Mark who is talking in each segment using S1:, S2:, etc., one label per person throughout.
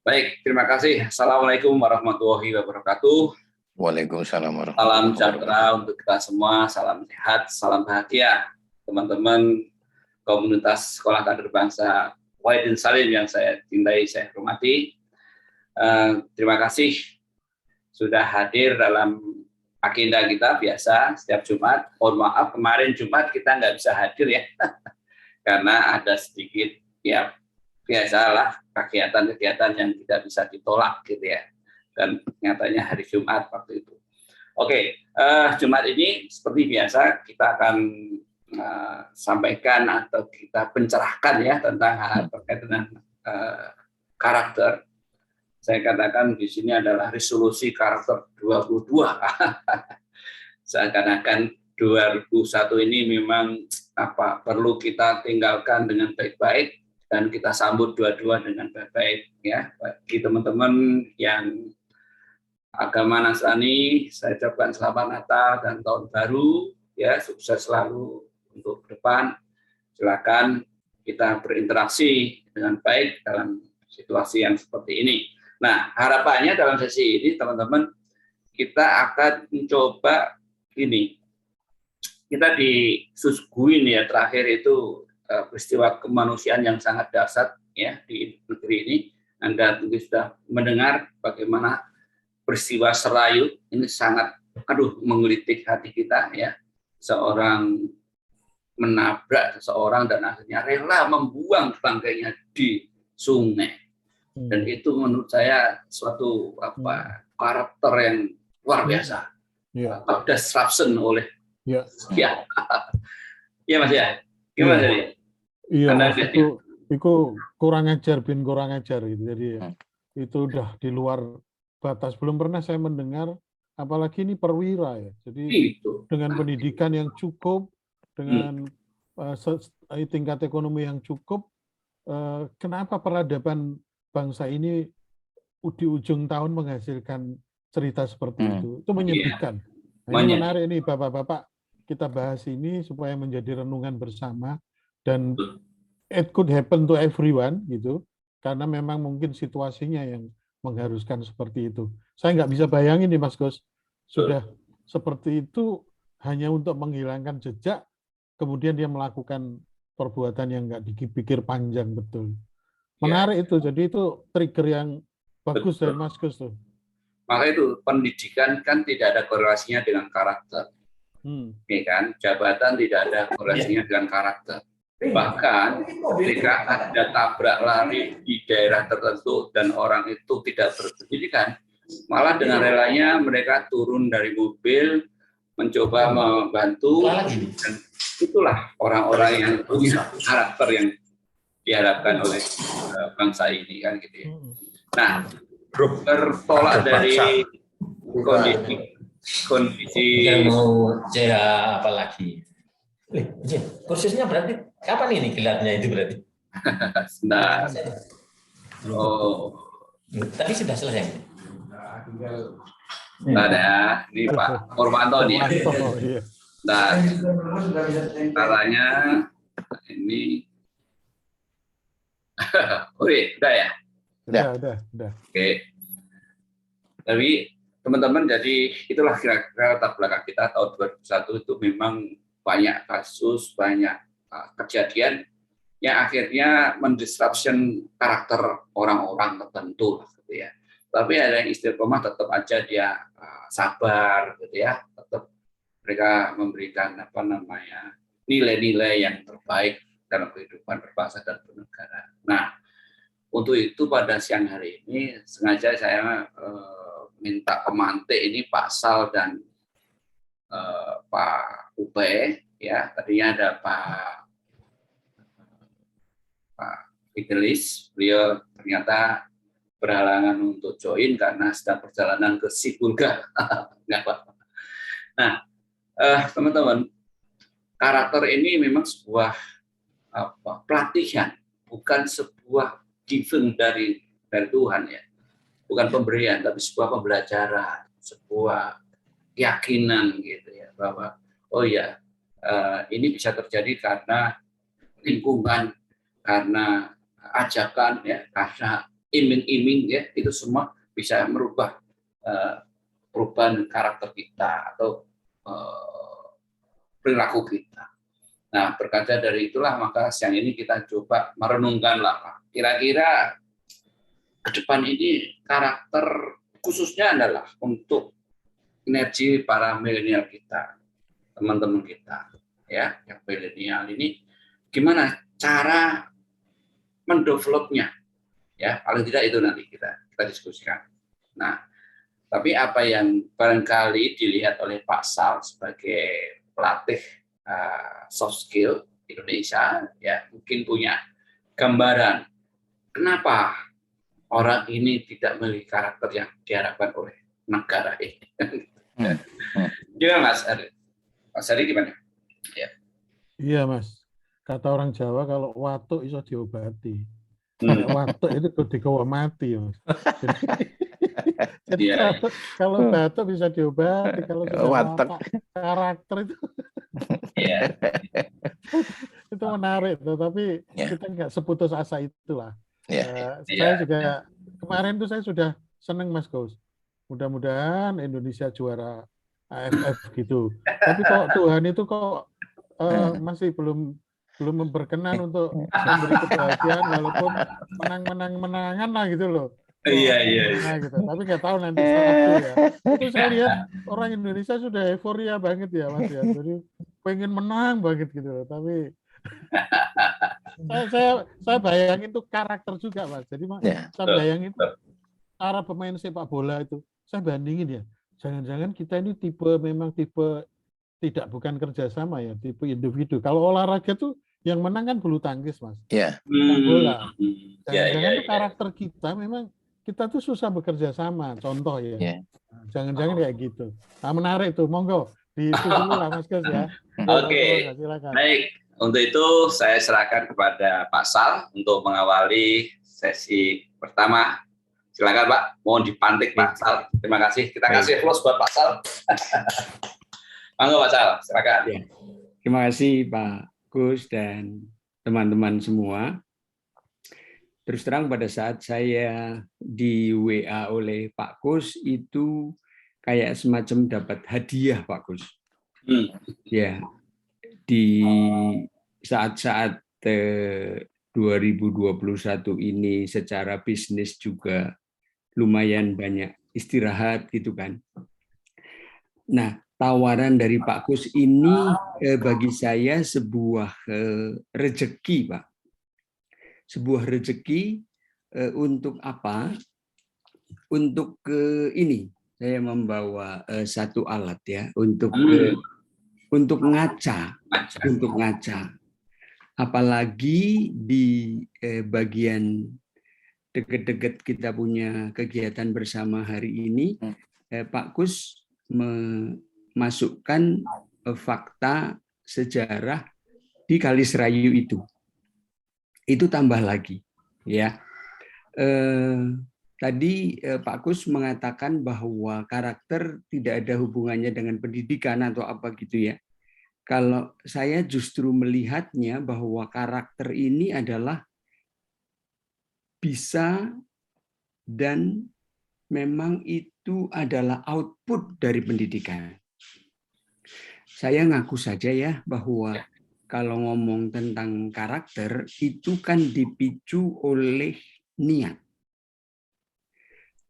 S1: Baik, terima kasih. Assalamualaikum warahmatullahi wabarakatuh.
S2: Waalaikumsalam
S1: Salam
S2: warahmatullahi
S1: sejahtera untuk kita semua, salam sehat, salam bahagia. Teman-teman komunitas Sekolah Kader Bangsa Wahidin Salim yang saya cintai, saya hormati. Terima kasih sudah hadir dalam agenda kita biasa setiap Jumat. Mohon maaf kemarin Jumat kita nggak bisa hadir ya, karena ada sedikit ya biasalah kegiatan-kegiatan yang tidak bisa ditolak gitu ya, dan nyatanya hari Jumat waktu itu. Oke, Jumat ini seperti biasa kita akan sampaikan atau kita pencerahkan ya tentang hal terkait dengan karakter. Saya katakan di sini adalah resolusi karakter 22. Seakan-akan 2001 ini memang perlu kita tinggalkan dengan baik-baik dan kita sambut dua-dua dengan baik-baik ya. Bagi teman-teman yang agama Nasrani, saya ucapkan selamat Natal dan tahun baru ya, sukses selalu untuk ke depan. Silakan kita berinteraksi dengan baik dalam situasi yang seperti ini. Nah, harapannya dalam sesi ini teman-teman kita akan mencoba ini. Kita disuguhin ya terakhir itu peristiwa kemanusiaan yang sangat dahsyat ya di negeri ini. Anda mungkin sudah mendengar bagaimana peristiwa Serayu ini sangat menggelitik hati kita ya. Seorang menabrak seseorang dan akhirnya rela membuang bangkainya di sungai. Dan itu menurut saya suatu karakter yang luar biasa. Disruption oleh ya Mas ya. Gimana ya?
S3: Iya, Mas, itu kurang ajar gitu. Jadi itu udah di luar batas. Belum pernah saya mendengar, apalagi ini perwira ya. Jadi dengan pendidikan yang cukup, dengan tingkat ekonomi yang cukup, kenapa peradaban bangsa ini di ujung tahun menghasilkan cerita seperti itu? Itu menyedihkan. Nah, ini menarik nih Bapak-bapak, kita bahas ini supaya menjadi renungan bersama. Dan it could happen to everyone gitu, karena memang mungkin situasinya yang mengharuskan seperti itu. Saya nggak bisa bayangin nih Mas Gus, sudah seperti itu hanya untuk menghilangkan jejak, kemudian dia melakukan perbuatan yang nggak dipikir panjang betul. Menarik itu, jadi itu trigger yang bagus dari Mas Gus tuh.
S1: Maka itu pendidikan kan tidak ada korelasinya dengan karakter, ya kan? Jabatan tidak ada korelasinya dengan karakter. Bahkan ketika ada tabrak lari di daerah tertentu dan orang itu tidak berpendidikan, malah dengan relanya mereka turun dari mobil mencoba membantu, dan itulah orang-orang yang punya karakter yang diharapkan oleh bangsa ini kan gitu ya. Nah, tertolak dari kondisi
S4: mau cerah apa lagi? Kursusnya berarti kapan ini gelarnya itu berarti?
S1: Nah,
S4: tadi sudah selesai.
S1: Nah, ada ini Pak Purwanto nih. Nah, caranya ini, udah ya?
S3: Udah.
S1: Oke. Tapi teman-teman, jadi itulah kira-kira latar belakang kita tahun 2001 itu memang banyak kasus, banyak kejadian yang akhirnya mendisruption karakter orang-orang tertentu gitu ya. Tapi ada yang istiqomah tetap aja dia sabar gitu ya, tetap mereka memberikan nilai-nilai yang terbaik dalam kehidupan berbangsa dan bernegara. Nah, untuk itu pada siang hari ini sengaja saya minta pemantik ini Pak Sal dan Pak Upe ya. Tadinya ada Pak Fidelis, beliau ternyata berhalangan untuk join karena sedang perjalanan ke Sibulga. Nah, teman-teman, karakter ini memang sebuah pelatihan, bukan sebuah given dari Tuhan ya, bukan pemberian, tapi sebuah pembelajaran, sebuah keyakinan gitu ya, bahwa ini bisa terjadi karena lingkungan, karena ajakan ya, karena iming-iming ya, itu semua bisa merubah perubahan karakter kita atau perilaku kita. Nah, berkaca dari itulah maka siang ini kita coba merenungkanlah Pak. Kira-kira ke depan ini karakter khususnya adalah untuk energi para milenial kita, teman-teman kita, ya, yang milenial ini gimana cara mendevelopnya, ya, paling tidak itu nanti kita diskusikan. Nah, tapi apa yang barangkali dilihat oleh Pak Sal sebagai pelatih soft skill Indonesia, ya, mungkin punya gambaran kenapa orang ini tidak memiliki karakter yang diharapkan oleh negara ini. Gimana Mas Ari? Mas Ari gimana? Ya.
S3: Iya Mas, kata orang Jawa kalau watuk iso diobati. Watuk itu digawa mati Mas. Jadi kalau batuk bisa diobati, kalau sudah watak karakter itu itu menarik, tapi kita nggak seputus asa itulah. Saya juga kemarin tuh saya sudah seneng Mas Gous. Mudah-mudahan Indonesia juara AFF gitu. Tapi kok Tuhan itu kok masih belum berkenan untuk memberi kebahagiaan walaupun menangan lah gitu loh.
S1: Iya.
S3: Gitu. Tapi nggak tahu nanti Sabtu ya. Itu saya lihat orang Indonesia sudah euforia banget ya Mas ya. Jadi pengen menang banget gitu loh. Tapi saya bayangin itu karakter juga Mas. Jadi saya bayangin cara pemain sepak bola itu. Saya bandingin ya. Jangan-jangan kita ini memang tipe bukan kerjasama ya, tipe individu. Kalau olahraga tuh yang menang kan bulu tangkis Mas. Sepak bola. Jangan-jangan tuh karakter kita memang kita tuh susah bekerja sama, contoh ya. Jangan-jangan kayak gitu. Nah, menarik tuh, monggo itu dulu lah Mas Gus ya.
S1: Oke. Baik, untuk itu saya serahkan kepada Pak Sal untuk mengawali sesi pertama. Silakan Pak, mohon dipantik Pak Sal. Terima kasih. Kita kasih applause buat Pak Sal. Monggo Pak Sal, silakan.
S2: Terima kasih Pak Gus dan teman-teman semua. Terus terang pada saat saya di WA oleh Pak Gus itu kayak semacam dapat hadiah Pak Gus. Ya, di saat-saat 2021 ini secara bisnis juga lumayan banyak istirahat gitu kan. Nah, tawaran dari Pak Gus ini bagi saya sebuah rezeki Pak. Sebuah rezeki untuk apa? Untuk ini saya membawa satu alat ya untuk ngaca, apalagi di bagian dekat-dekat kita punya kegiatan bersama hari ini, Pak Gus memasukkan fakta sejarah di Kaliserayu itu tambah lagi ya. Tadi Pak Gus mengatakan bahwa karakter tidak ada hubungannya dengan pendidikan atau apa gitu ya. Kalau saya justru melihatnya bahwa karakter ini adalah bisa dan memang itu adalah output dari pendidikan. Saya ngaku saja ya bahwa kalau ngomong tentang karakter itu kan dipicu oleh niat.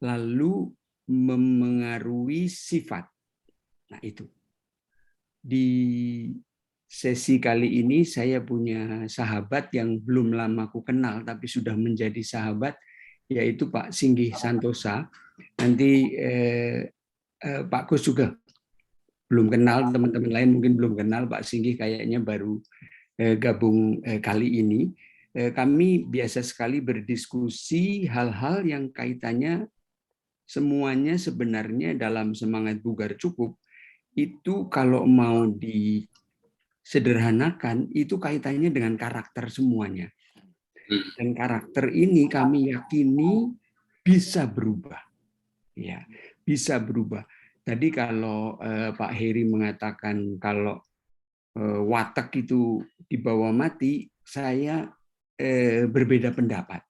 S2: Lalu memengaruhi sifat. Nah itu. Di sesi kali ini saya punya sahabat yang belum lama aku kenal tapi sudah menjadi sahabat, yaitu Pak Singgih Santosa. Nanti Pak Gus juga belum kenal, teman-teman lain mungkin belum kenal. Pak Singgih kayaknya baru gabung kali ini. Kami biasa sekali berdiskusi hal-hal yang kaitannya semuanya sebenarnya dalam semangat bugar cukup. Itu kalau mau disederhanakan, itu kaitannya dengan karakter semuanya. Dan karakter ini kami yakini bisa berubah. Ya, bisa berubah. Tadi kalau Pak Heri mengatakan kalau watak itu dibawa mati, saya berbeda pendapat.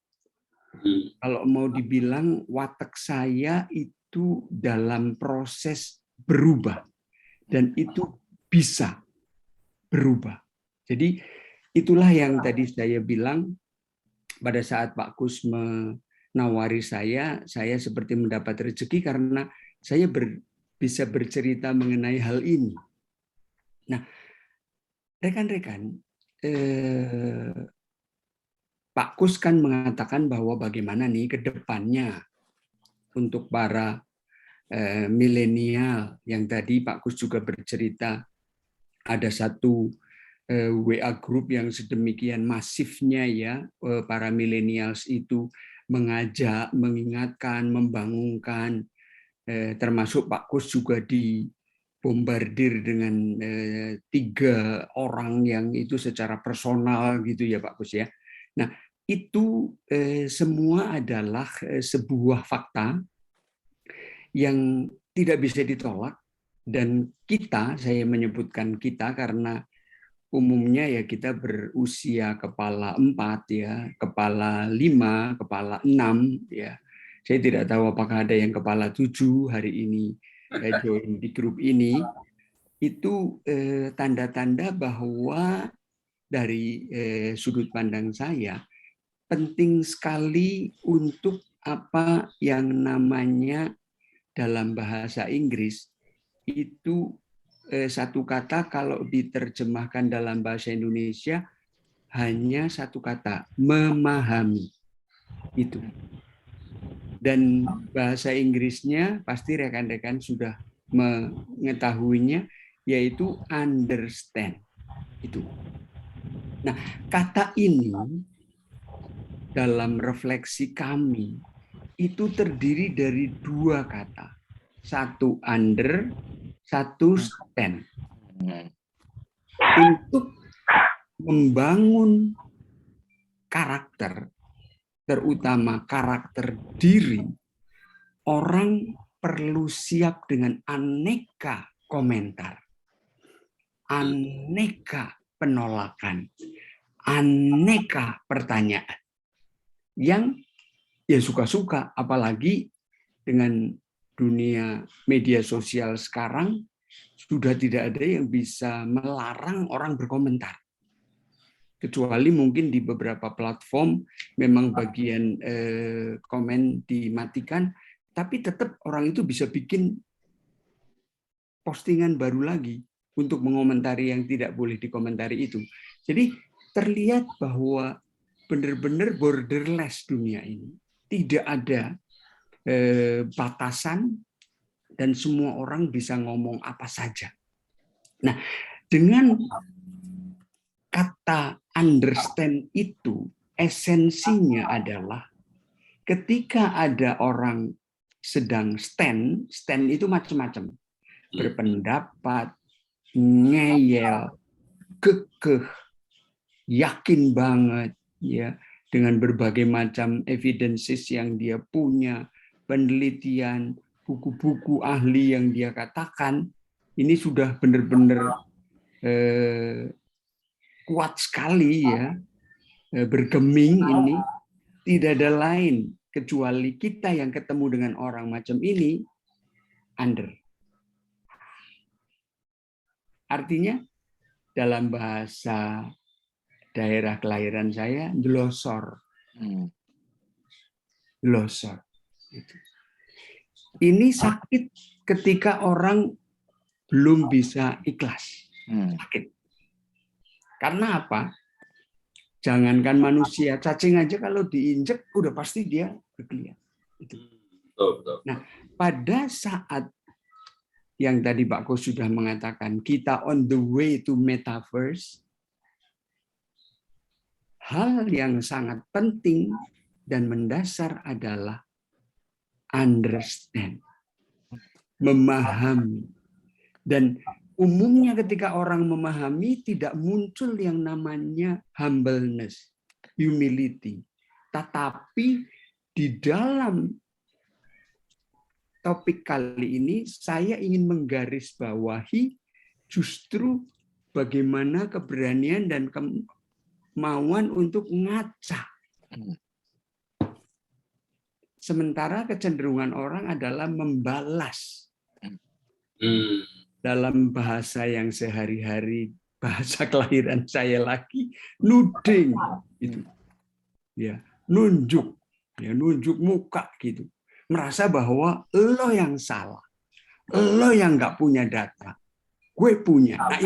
S2: Kalau mau dibilang watak saya itu dalam proses berubah dan itu bisa berubah. Jadi itulah yang tadi saya bilang pada saat Pak Kus menawari saya seperti mendapat rezeki karena saya bisa bercerita mengenai hal ini. Nah, rekan-rekan, Pak Kus kan mengatakan bahwa bagaimana nih ke depannya untuk para milenial yang tadi Pak Kus juga bercerita ada satu WA group yang sedemikian masifnya ya para milenials itu mengajak, mengingatkan, membangunkan, termasuk Pak Kus juga dibombardir dengan 3 orang yang itu secara personal gitu ya Pak Kus ya. Nah itu semua adalah sebuah fakta yang tidak bisa ditolak dan kita, saya menyebutkan kita karena umumnya ya kita berusia kepala 4 ya, kepala 5, kepala 6 ya. Saya tidak tahu apakah ada yang kepala 7 hari ini join di grup ini. Itu tanda-tanda bahwa dari sudut pandang saya penting sekali untuk apa yang namanya dalam bahasa Inggris itu satu kata kalau diterjemahkan dalam bahasa Indonesia hanya satu kata, memahami. Itu. Dan bahasa Inggrisnya pasti rekan-rekan sudah mengetahuinya, yaitu understand. Itu. Nah, kata ini dalam refleksi kami itu terdiri dari 2 kata. Satu under, satu stand. Untuk membangun karakter, terutama karakter diri, orang perlu siap dengan aneka komentar, aneka penolakan, aneka pertanyaan yang ya suka-suka, apalagi dengan dunia media sosial sekarang sudah tidak ada yang bisa melarang orang berkomentar. Kecuali mungkin di beberapa platform memang bagian komen dimatikan, tapi tetap orang itu bisa bikin postingan baru lagi untuk mengomentari yang tidak boleh dikomentari itu. Jadi terlihat bahwa benar-benar borderless dunia ini. Tidak ada batasan dan semua orang bisa ngomong apa saja. Nah, dengan kata understand itu, esensinya adalah ketika ada orang sedang stand itu macam-macam. Berpendapat, ngeyel, kekeh, yakin banget ya dengan berbagai macam evidences yang dia punya, penelitian, buku-buku ahli yang dia katakan, ini sudah benar-benar kuat sekali ya, bergeming ini. Tidak ada lain kecuali kita yang ketemu dengan orang macam ini, under. Artinya dalam bahasa daerah kelahiran saya, glosor. Glosor. Ini sakit ketika orang belum bisa ikhlas. Sakit. Karena apa? Jangankan manusia, cacing aja kalau diinjek udah pasti dia berkeliaran. Nah, pada saat yang tadi Pak Ko sudah mengatakan kita on the way to metaverse, hal yang sangat penting dan mendasar adalah understand, memahami. Dan umumnya ketika orang memahami tidak muncul yang namanya humbleness, humility. Tetapi di dalam topik kali ini saya ingin menggarisbawahi justru bagaimana keberanian dan kemauan untuk ngaca. sementara kecenderungan orang adalah membalas.
S1: Hmm.
S2: Dalam bahasa yang sehari-hari, bahasa kelahiran saya lagi, nuding itu. Ya, nunjuk muka gitu. Merasa bahwa lo yang salah. Lo yang nggak punya data. Gue punya. Nah,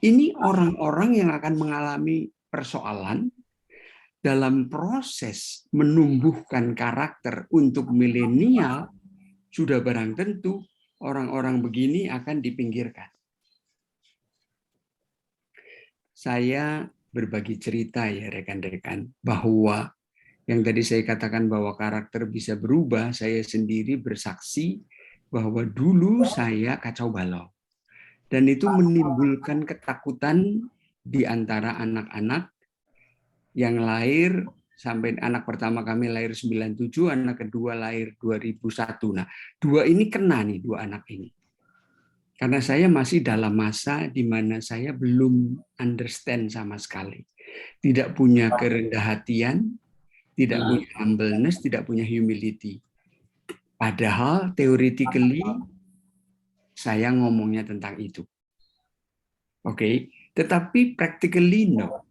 S2: ini orang-orang yang akan mengalami persoalan dalam proses menumbuhkan karakter untuk milenial. Sudah barang tentu orang-orang begini akan dipinggirkan. Saya berbagi cerita ya rekan-rekan, bahwa yang tadi saya katakan bahwa karakter bisa berubah, saya sendiri bersaksi bahwa dulu saya kacau balau. Dan itu menimbulkan ketakutan di antara anak-anak yang lahir, sampai anak pertama kami lahir 97, anak kedua lahir 2001. Nah, dua ini kena nih, dua anak ini. Karena saya masih dalam masa di mana saya belum understand sama sekali. Tidak punya kerendah hatian, tidak punya humbleness, tidak punya humility. Padahal theoretically saya ngomongnya tentang itu. Oke, tetapi practically no.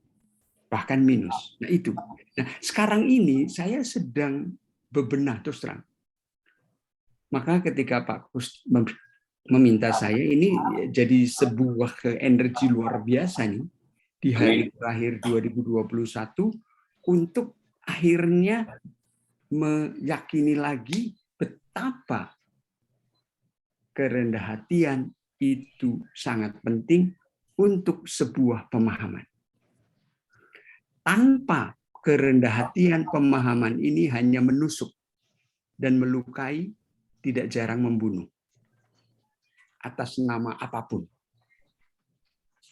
S2: Bahkan minus. Nah itu. Nah, sekarang ini saya sedang bebenah terus terang. Maka ketika Pak Kus meminta saya, ini jadi sebuah energi luar biasa nih di hari terakhir 2021 untuk akhirnya meyakini lagi betapa kerendah hatian itu sangat penting untuk sebuah pemahaman. Tanpa kerendah hatian, pemahaman ini hanya menusuk dan melukai, tidak jarang membunuh atas nama apapun.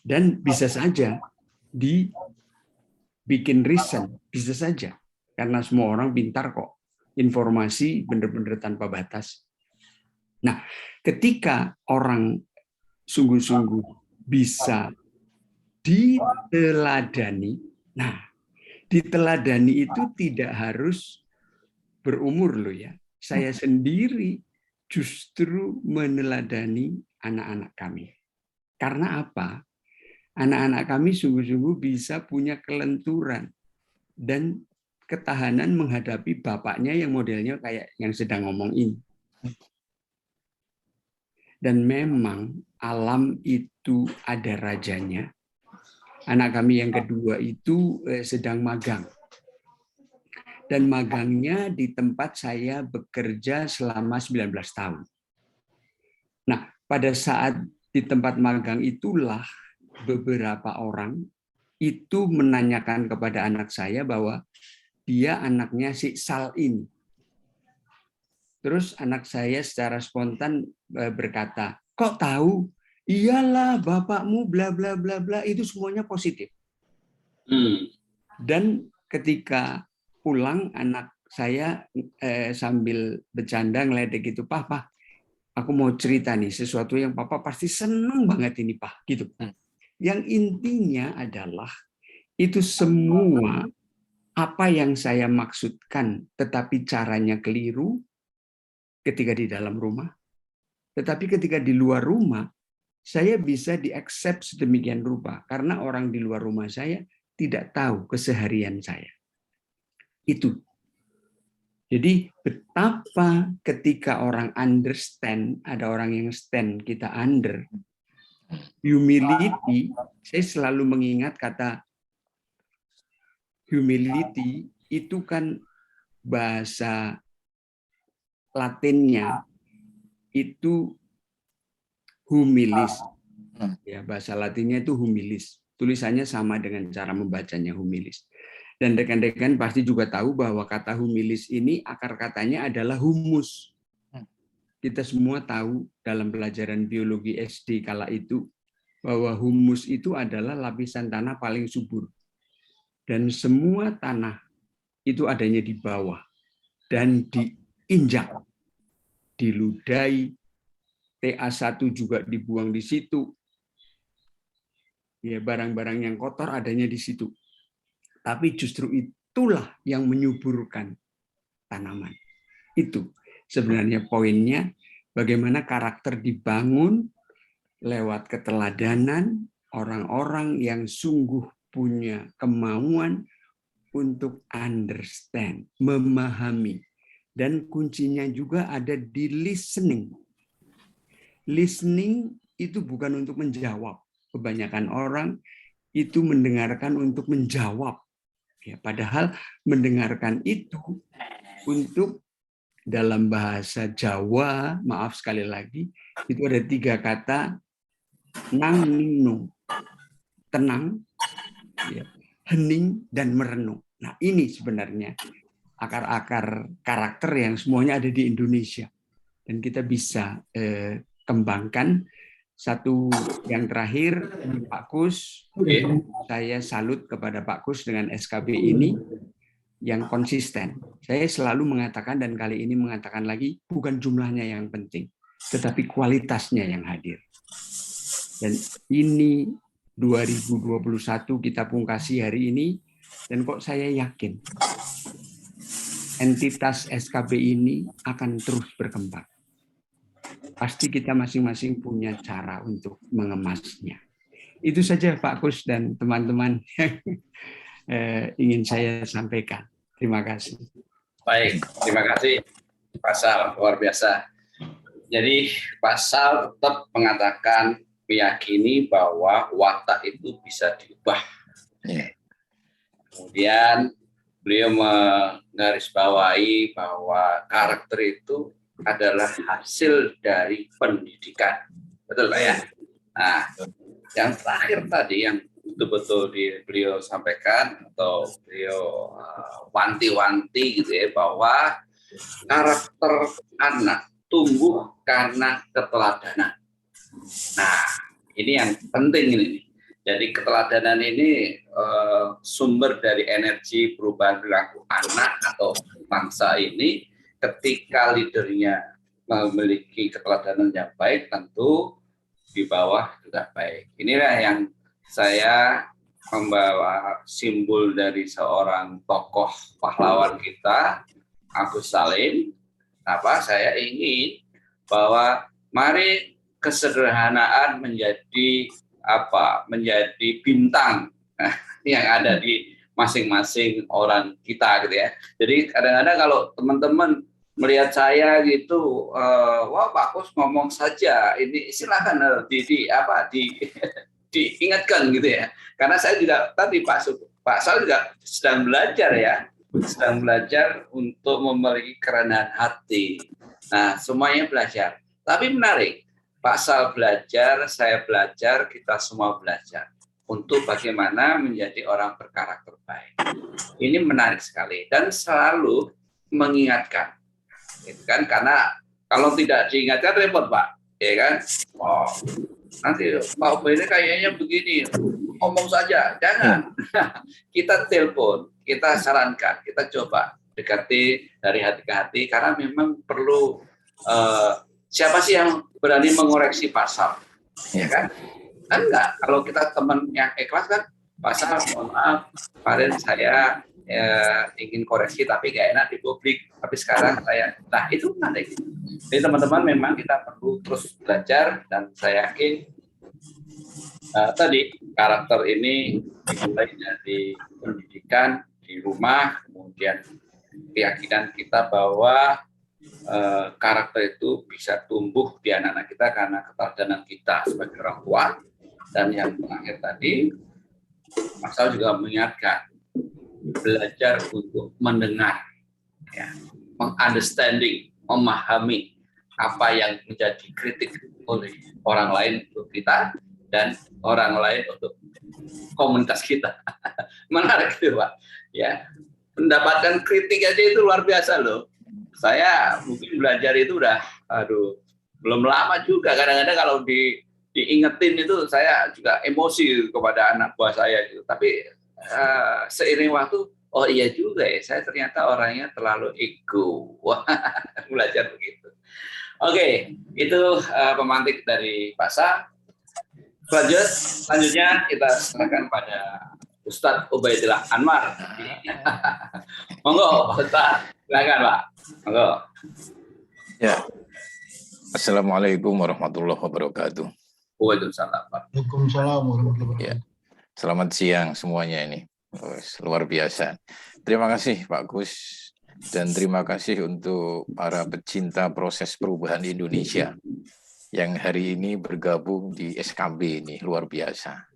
S2: Dan bisa saja dibikin reason, bisa saja. Karena semua orang pintar kok. Informasi benar-benar tanpa batas. Nah, ketika orang sungguh-sungguh bisa diteladani, nah, diteladani itu tidak harus berumur loh ya. Saya sendiri justru meneladani anak-anak kami. Karena apa? Anak-anak kami sungguh-sungguh bisa punya kelenturan dan ketahanan menghadapi bapaknya yang modelnya kayak yang sedang ngomong ini. Dan memang alam itu ada rajanya. Anak kami yang kedua itu sedang magang. Dan magangnya di tempat saya bekerja selama 19 tahun. Nah, pada saat di tempat magang itulah beberapa orang itu menanyakan kepada anak saya bahwa dia anaknya si Sal ini. Terus anak saya secara spontan berkata, kok tahu? Iyalah bapakmu bla bla bla bla, itu semuanya positif. Dan ketika pulang anak saya sambil bercanda ngeledek gitu, Papa, aku mau cerita nih sesuatu yang Papa pasti seneng banget ini, Pak, gitu. Yang intinya adalah itu semua apa yang saya maksudkan, tetapi caranya keliru ketika di dalam rumah, tetapi ketika di luar rumah saya bisa di-accept sedemikian rupa karena orang di luar rumah saya tidak tahu keseharian saya. Itu. Jadi betapa ketika orang understand, ada orang yang stand, kita under. Humility, saya selalu mengingat kata humility itu kan bahasa Latinnya itu humilis. Ya, bahasa Latinnya itu humilis. Tulisannya sama dengan cara membacanya humilis. Dan rekan-rekan pasti juga tahu bahwa kata humilis ini akar katanya adalah humus. Kita semua tahu dalam pelajaran biologi SD kala itu bahwa humus itu adalah lapisan tanah paling subur. Dan semua tanah itu adanya di bawah dan diinjak, diludahi, TA1 juga dibuang di situ. Ya, barang-barang yang kotor adanya di situ. Tapi justru itulah yang menyuburkan tanaman. Itu sebenarnya poinnya, bagaimana karakter dibangun lewat keteladanan orang-orang yang sungguh punya kemauan untuk understand, memahami. Dan kuncinya juga ada di listening. Listening itu bukan untuk menjawab. Kebanyakan orang itu mendengarkan untuk menjawab. Ya, padahal mendengarkan itu untuk, dalam bahasa Jawa, maaf sekali lagi, itu ada 3 kata, nang, nung, tenang, ya, hening, dan merenung. Nah, ini sebenarnya akar-akar karakter yang semuanya ada di Indonesia. Dan kita bisa kembangkan. Satu yang terakhir, Pak Kus, saya salut kepada Pak Kus dengan SKB ini yang konsisten. Saya selalu mengatakan, dan kali ini mengatakan lagi, bukan jumlahnya yang penting, tetapi kualitasnya yang hadir. Dan ini 2021 kita pungkasi hari ini, dan kok saya yakin entitas SKB ini akan terus berkembang. Pasti kita masing-masing punya cara untuk mengemasnya. Itu saja Pak Kus dan teman-teman yang ingin saya sampaikan. Terima kasih.
S1: Baik, terima kasih Pak Sal, luar biasa. Jadi Pak Sal tetap mengatakan, meyakini bahwa watak itu bisa diubah. Kemudian beliau menggarisbawahi bahwa karakter itu adalah hasil dari pendidikan. Betul Pak ya? Nah, yang terakhir tadi yang betul-betul beliau sampaikan atau beliau wanti-wanti gitu ya, bahwa karakter anak tumbuh karena keteladanan. Nah, ini yang penting ini. Jadi keteladanan ini sumber dari energi perubahan perilaku anak atau bangsa ini. Ketika leadernya memiliki keteladanan yang baik, tentu di bawah juga baik. Inilah yang saya membawa simbol dari seorang tokoh pahlawan kita, Agus Salim. Saya ingin bahwa mari kesederhanaan menjadi bintang yang ada di masing-masing orang kita gitu ya. Jadi kadang-kadang kalau teman-teman melihat saya gitu, wah Pak Kus ngomong saja, ini silakan diingatkan gitu ya. Karena saya juga tadi Pak Sal juga sedang belajar ya, sedang belajar untuk memiliki kerendahan hati. Nah, semuanya belajar. Tapi menarik, Pak Sal belajar, saya belajar, kita semua belajar untuk bagaimana menjadi orang berkarakter baik. Ini menarik sekali dan selalu mengingatkan, gitu kan? Karena kalau tidak diingatkan repot Pak, ya kan? Oh, nanti Pak ini kayaknya begini, ngomong saja, jangan. Kita telepon, kita sarankan, kita coba dekati dari hati ke hati, karena memang perlu siapa sih yang berani mengoreksi pasal, ya kan? Enggak, kalau kita teman yang ikhlas kan, pasal mohon maaf, kemarin saya ingin koreksi tapi gak enak di publik, tapi sekarang saya, nah itu menarik. Jadi teman-teman memang kita perlu terus belajar, dan saya yakin tadi karakter ini dimulai dari pendidikan di rumah, kemudian keyakinan kita bahwa karakter itu bisa tumbuh di anak-anak kita karena keteladanan kita sebagai orang tua. Dan yang terakhir tadi, Mas Sal juga mengingatkan, belajar untuk mendengar, ya, mengunderstanding, memahami apa yang menjadi kritik oleh orang lain untuk kita dan orang lain untuk komunitas kita. Menarik itu Pak. Ya, mendapatkan kritik aja itu luar biasa loh. Saya mungkin belajar itu udah, belum lama juga. Kadang-kadang kalau diingetin itu saya juga emosi kepada anak buah saya gitu. Tapi seiring waktu, oh iya juga ya, saya ternyata orangnya terlalu ego. Wah, belajar begitu. Oke, itu pemantik dari Pak Sa. Selanjutnya kita serahkan pada Ustadz Ubaidillah Anwar. Monggo, Ustadz. Silakan, Pak. Monggo.
S5: Ya. Assalamualaikum warahmatullahi wabarakatuh.
S1: Waalaikumsalam, Pak.
S3: Waalaikumsalam warahmatullahi
S5: Ya.
S3: wabarakatuh.
S5: Selamat siang semuanya ini. Luar biasa. Terima kasih Pak Gus dan terima kasih untuk para pecinta proses perubahan Indonesia yang hari ini bergabung di SKB ini, luar biasa.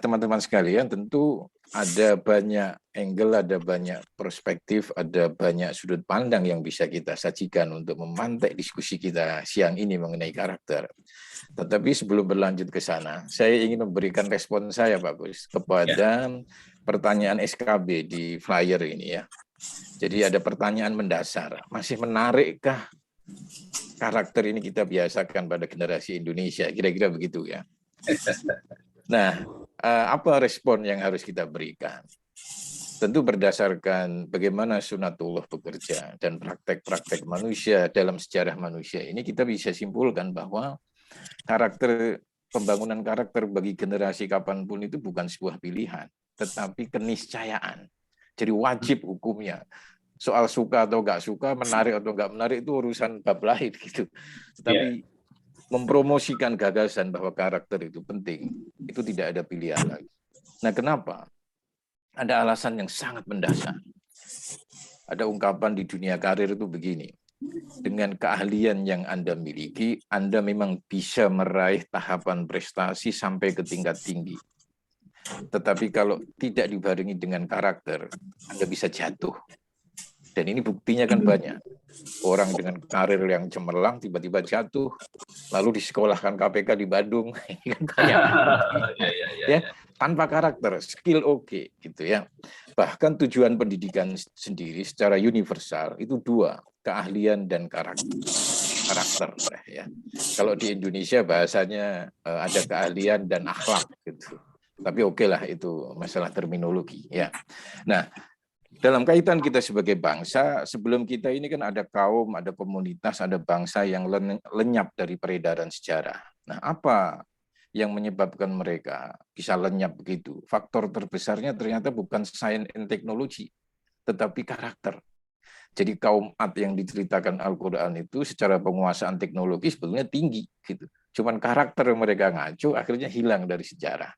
S5: Teman-teman sekalian, tentu ada banyak angle, ada banyak perspektif, ada banyak sudut pandang yang bisa kita sajikan untuk memantik diskusi kita siang ini mengenai karakter. Tetapi sebelum berlanjut ke sana, saya ingin memberikan respon saya, Pak Gus, kepada pertanyaan SKB di flyer ini ya. Jadi ada pertanyaan mendasar, masih menarikkah karakter ini kita biasakan pada generasi Indonesia? Kira-kira begitu ya. Nah, apa respon yang harus kita berikan? Tentu berdasarkan bagaimana sunatullah bekerja dan praktek-praktek manusia dalam sejarah manusia ini, kita bisa simpulkan bahwa pembangunan karakter bagi generasi kapanpun itu bukan sebuah pilihan, tetapi keniscayaan. Jadi wajib hukumnya. Soal suka atau nggak suka, menarik atau nggak menarik itu urusan bab lain gitu. Tetapi mempromosikan gagasan bahwa karakter itu penting, itu tidak ada pilihan lagi. Nah, kenapa? Ada alasan yang sangat mendasar. Ada ungkapan di dunia karir itu begini, dengan keahlian yang Anda miliki, Anda memang bisa meraih tahapan prestasi sampai ke tingkat tinggi. Tetapi kalau tidak dibarengi dengan karakter, Anda bisa jatuh. Dan ini buktinya kan banyak. Orang dengan karir yang cemerlang tiba-tiba jatuh, lalu disekolahkan KPK di Bandung. Ya, tanpa karakter, skill oke, gitu ya. Bahkan tujuan pendidikan sendiri secara universal itu dua, keahlian dan karakter ya. Kalau di Indonesia bahasanya ada keahlian dan akhlak gitu. Tapi oke lah, itu masalah terminologi ya. Nah, dalam kaitan kita sebagai bangsa, sebelum kita ini kan ada kaum, ada komunitas, ada bangsa yang lenyap dari peredaran sejarah. Nah, apa yang menyebabkan mereka bisa lenyap begitu? Faktor terbesarnya ternyata bukan science and technology, tetapi karakter. Jadi kaum Ad yang diceritakan Al-Quran itu secara penguasaan teknologi sebetulnya tinggi, gitu. Cuman karakter mereka ngaco, akhirnya hilang dari sejarah.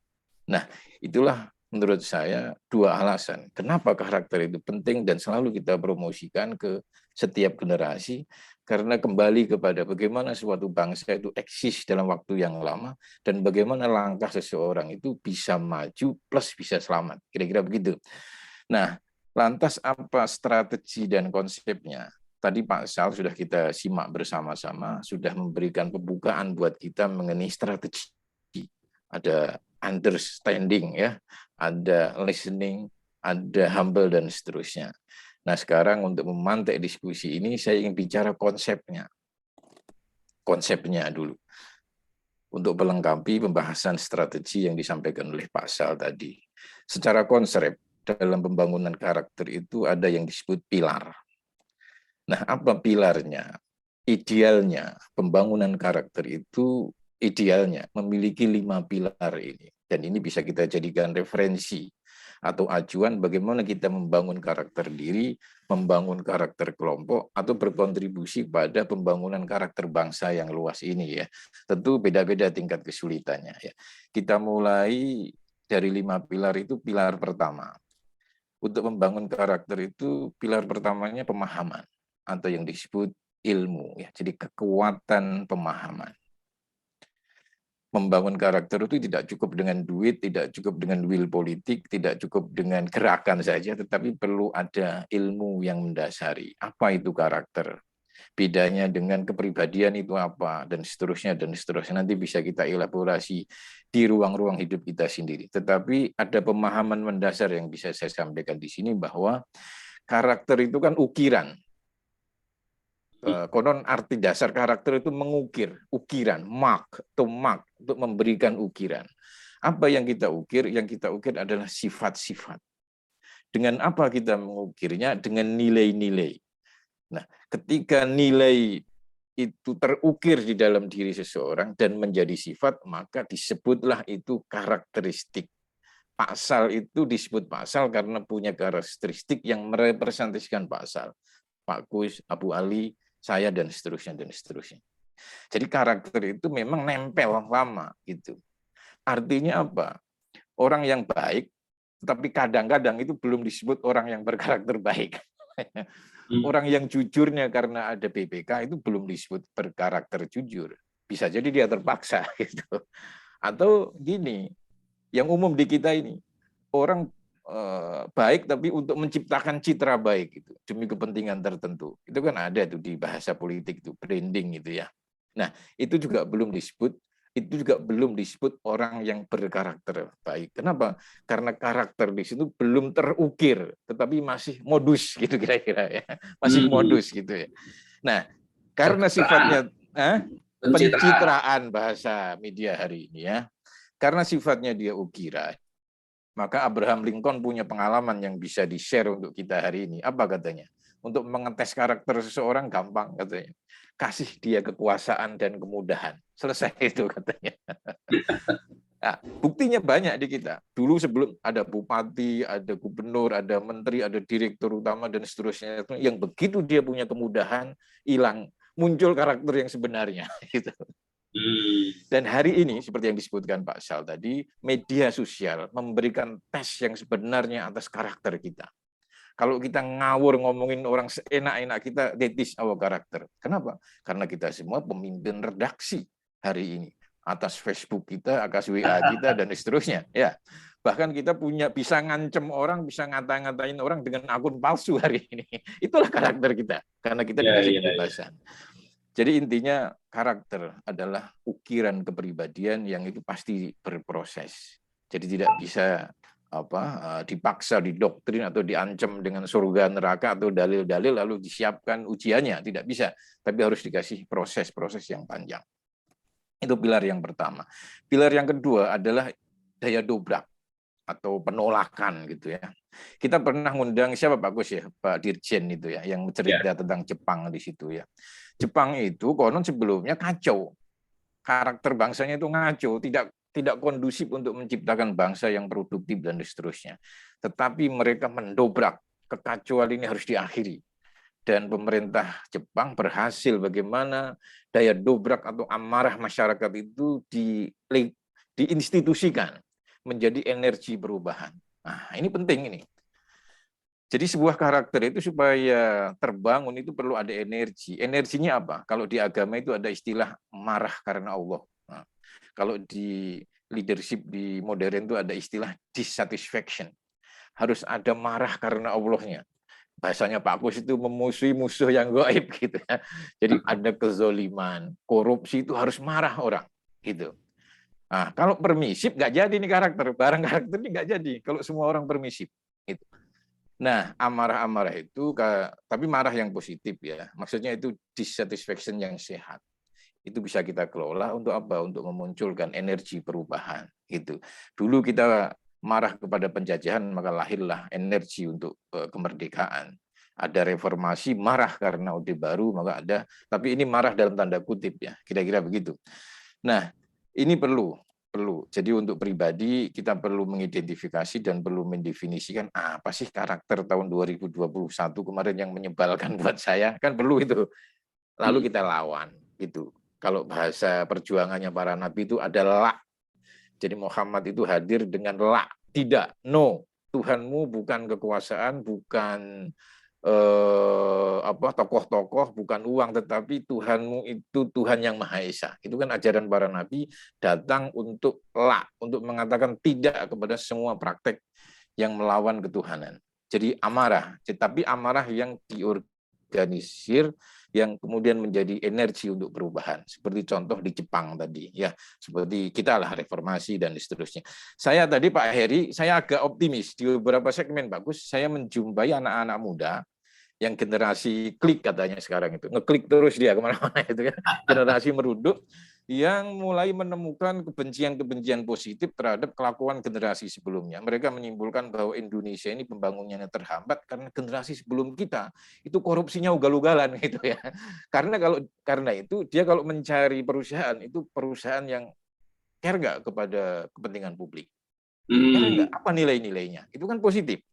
S5: Nah, itulah menurut saya dua alasan kenapa karakter itu penting dan selalu kita promosikan ke setiap generasi, karena kembali kepada bagaimana suatu bangsa itu eksis dalam waktu yang lama dan bagaimana langkah seseorang itu bisa maju plus bisa selamat, kira-kira begitu. Nah, lantas apa strategi dan konsepnya? Tadi Pak Sal sudah kita simak bersama-sama, sudah memberikan pembukaan buat kita mengenai strategi. Ada understanding ya, ada listening, ada humble dan seterusnya. Nah, sekarang untuk memantik diskusi ini saya ingin bicara konsepnya. Konsepnya dulu. Untuk melengkapi pembahasan strategi yang disampaikan oleh Pak Sal tadi. Secara konsep dalam pembangunan karakter itu ada yang disebut pilar. Nah, apa pilarnya? Idealnya pembangunan karakter itu idealnya memiliki 5 pilar ini. Dan ini bisa kita jadikan referensi atau acuan bagaimana kita membangun karakter diri, membangun karakter kelompok, atau berkontribusi pada pembangunan karakter bangsa yang luas ini ya. Tentu beda-beda tingkat kesulitannya ya. Kita mulai dari 5 pilar itu. Pilar pertama, untuk membangun karakter itu pilar pertamanya pemahaman atau yang disebut ilmu ya. Jadi kekuatan pemahaman. Membangun karakter itu tidak cukup dengan duit, tidak cukup dengan will politik, tidak cukup dengan gerakan saja, tetapi perlu ada ilmu yang mendasari. Apa itu karakter? Bedanya dengan kepribadian itu apa? Dan seterusnya, dan seterusnya. Nanti bisa kita elaborasi di ruang-ruang hidup kita sendiri. Tetapi ada pemahaman mendasar yang bisa saya sampaikan di sini bahwa karakter itu kan ukiran. Konon arti dasar karakter itu mengukir, ukiran, mark, untuk memberikan ukiran. Apa yang kita ukir? Yang kita ukir adalah sifat-sifat. Dengan apa kita mengukirnya? Dengan nilai-nilai. Nah, ketika nilai itu terukir di dalam diri seseorang dan menjadi sifat, maka disebutlah itu karakteristik. Pak Sal itu disebut Pak Sal karena punya karakteristik yang merepresentasikan Pak Sal. Pak Kus, Abu Ali, saya, dan seterusnya, dan seterusnya. Jadi karakter itu memang nempel lama gitu. Artinya apa? Orang yang baik, tapi kadang-kadang itu belum disebut orang yang berkarakter baik. Orang yang jujurnya karena ada BPK itu belum disebut berkarakter jujur. Bisa jadi dia terpaksa gitu. Atau gini, yang umum di kita ini, orang baik tapi untuk menciptakan citra baik gitu demi kepentingan tertentu. Itu kan ada tuh di bahasa politik itu branding gitu ya. Nah, itu juga belum disebut orang yang berkarakter baik. Kenapa? Karena karakter di situ belum terukir, tetapi masih modus gitu kira-kira ya. Masih modus gitu ya. Nah, karena sifatnya pencitraan bahasa media hari ini ya. Karena sifatnya dia ukiran, maka Abraham Lincoln punya pengalaman yang bisa di-share untuk kita hari ini. Apa katanya? Untuk mengetes karakter seseorang gampang katanya. Kasih dia kekuasaan dan kemudahan. Selesai itu katanya. Nah, buktinya banyak di kita. Dulu sebelum ada bupati, ada gubernur, ada menteri, ada direktur utama, dan seterusnya. Yang begitu dia punya kemudahan, hilang. Muncul karakter yang sebenarnya. Gitu. Dan hari ini, seperti yang disebutkan Pak Sal tadi, media sosial memberikan tes yang sebenarnya atas karakter kita. Kalau kita ngawur ngomongin orang seenak-enak kita, that is our karakter. Kenapa? Karena kita semua pemimpin redaksi hari ini. Atas Facebook kita, atas WA kita, dan seterusnya. Ya, bahkan kita bisa ngancem orang, bisa ngata-ngatain orang dengan akun palsu hari ini. Itulah karakter kita, karena kita dikasih kebebasan. Jadi intinya karakter adalah ukiran kepribadian yang itu pasti berproses. Jadi tidak bisa dipaksa, didoktrin atau diancam dengan surga neraka atau dalil-dalil lalu disiapkan ujiannya, tidak bisa. Tapi harus dikasih proses-proses yang panjang. Itu pilar yang pertama. Pilar yang kedua adalah daya dobrak atau penolakan gitu ya. Kita pernah ngundang siapa Pak Gus ya, Pak Dirjen itu ya, yang cerita tentang Jepang di situ ya. Jepang itu konon sebelumnya kacau, karakter bangsanya itu ngaco, tidak kondusif untuk menciptakan bangsa yang produktif dan seterusnya. Tetapi mereka mendobrak, kekacauan ini harus diakhiri. Dan pemerintah Jepang berhasil bagaimana daya dobrak atau amarah masyarakat itu diinstitusikan menjadi energi perubahan. Nah, ini penting ini. Jadi sebuah karakter itu supaya terbangun itu perlu ada energi. Energinya apa? Kalau di agama itu ada istilah marah karena Allah. Nah, kalau di leadership di modern itu ada istilah dissatisfaction. Harus ada marah karena Allahnya. Bahasanya Pak Kus itu memusuhi musuh yang gaib gitu ya. Jadi ada kezoliman, korupsi itu harus marah orang gitu. Nah, kalau permisif nggak jadi nih karakter, barang karakter ini nggak jadi kalau semua orang permisif. Gitu. Nah, amarah-amarah itu, tapi marah yang positif ya. Maksudnya itu dissatisfaction yang sehat. Itu bisa kita kelola untuk apa? Untuk memunculkan energi perubahan. Gitu. Dulu kita marah kepada penjajahan, maka lahirlah energi untuk kemerdekaan. Ada reformasi, marah karena Orde Baru, maka ada. Tapi ini marah dalam tanda kutip ya, kira-kira begitu. Nah, ini perlu. Jadi untuk pribadi kita perlu mengidentifikasi dan perlu mendefinisikan apa sih karakter tahun 2021 kemarin yang menyebalkan buat saya, kan perlu itu. Lalu kita lawan gitu. Kalau bahasa perjuangannya para nabi itu adalah jadi Muhammad itu hadir dengan la, tidak, no. Tuhanmu bukan kekuasaan, bukan tokoh-tokoh, bukan uang, tetapi Tuhanmu itu Tuhan yang Maha Esa. Itu kan ajaran para nabi datang untuk untuk mengatakan tidak kepada semua praktek yang melawan ketuhanan. Jadi amarah, tetapi amarah yang diorganisir, yang kemudian menjadi energi untuk perubahan. Seperti contoh di Jepang tadi, ya, seperti kita lah reformasi dan seterusnya. Saya tadi Pak Heri, saya agak optimis di beberapa segmen bagus. Saya menjumpai anak-anak muda yang generasi klik katanya sekarang itu, ngeklik terus dia kemana-mana itu kan, generasi meruduk yang mulai menemukan kebencian-kebencian positif terhadap kelakuan generasi sebelumnya. Mereka menyimpulkan bahwa Indonesia ini pembangunannya terhambat karena generasi sebelum kita itu korupsinya ugal-ugalan gitu ya. Karena itu dia kalau mencari perusahaan itu perusahaan yang care nggak kepada kepentingan publik. Enggak, apa nilai-nilainya? Itu kan positif.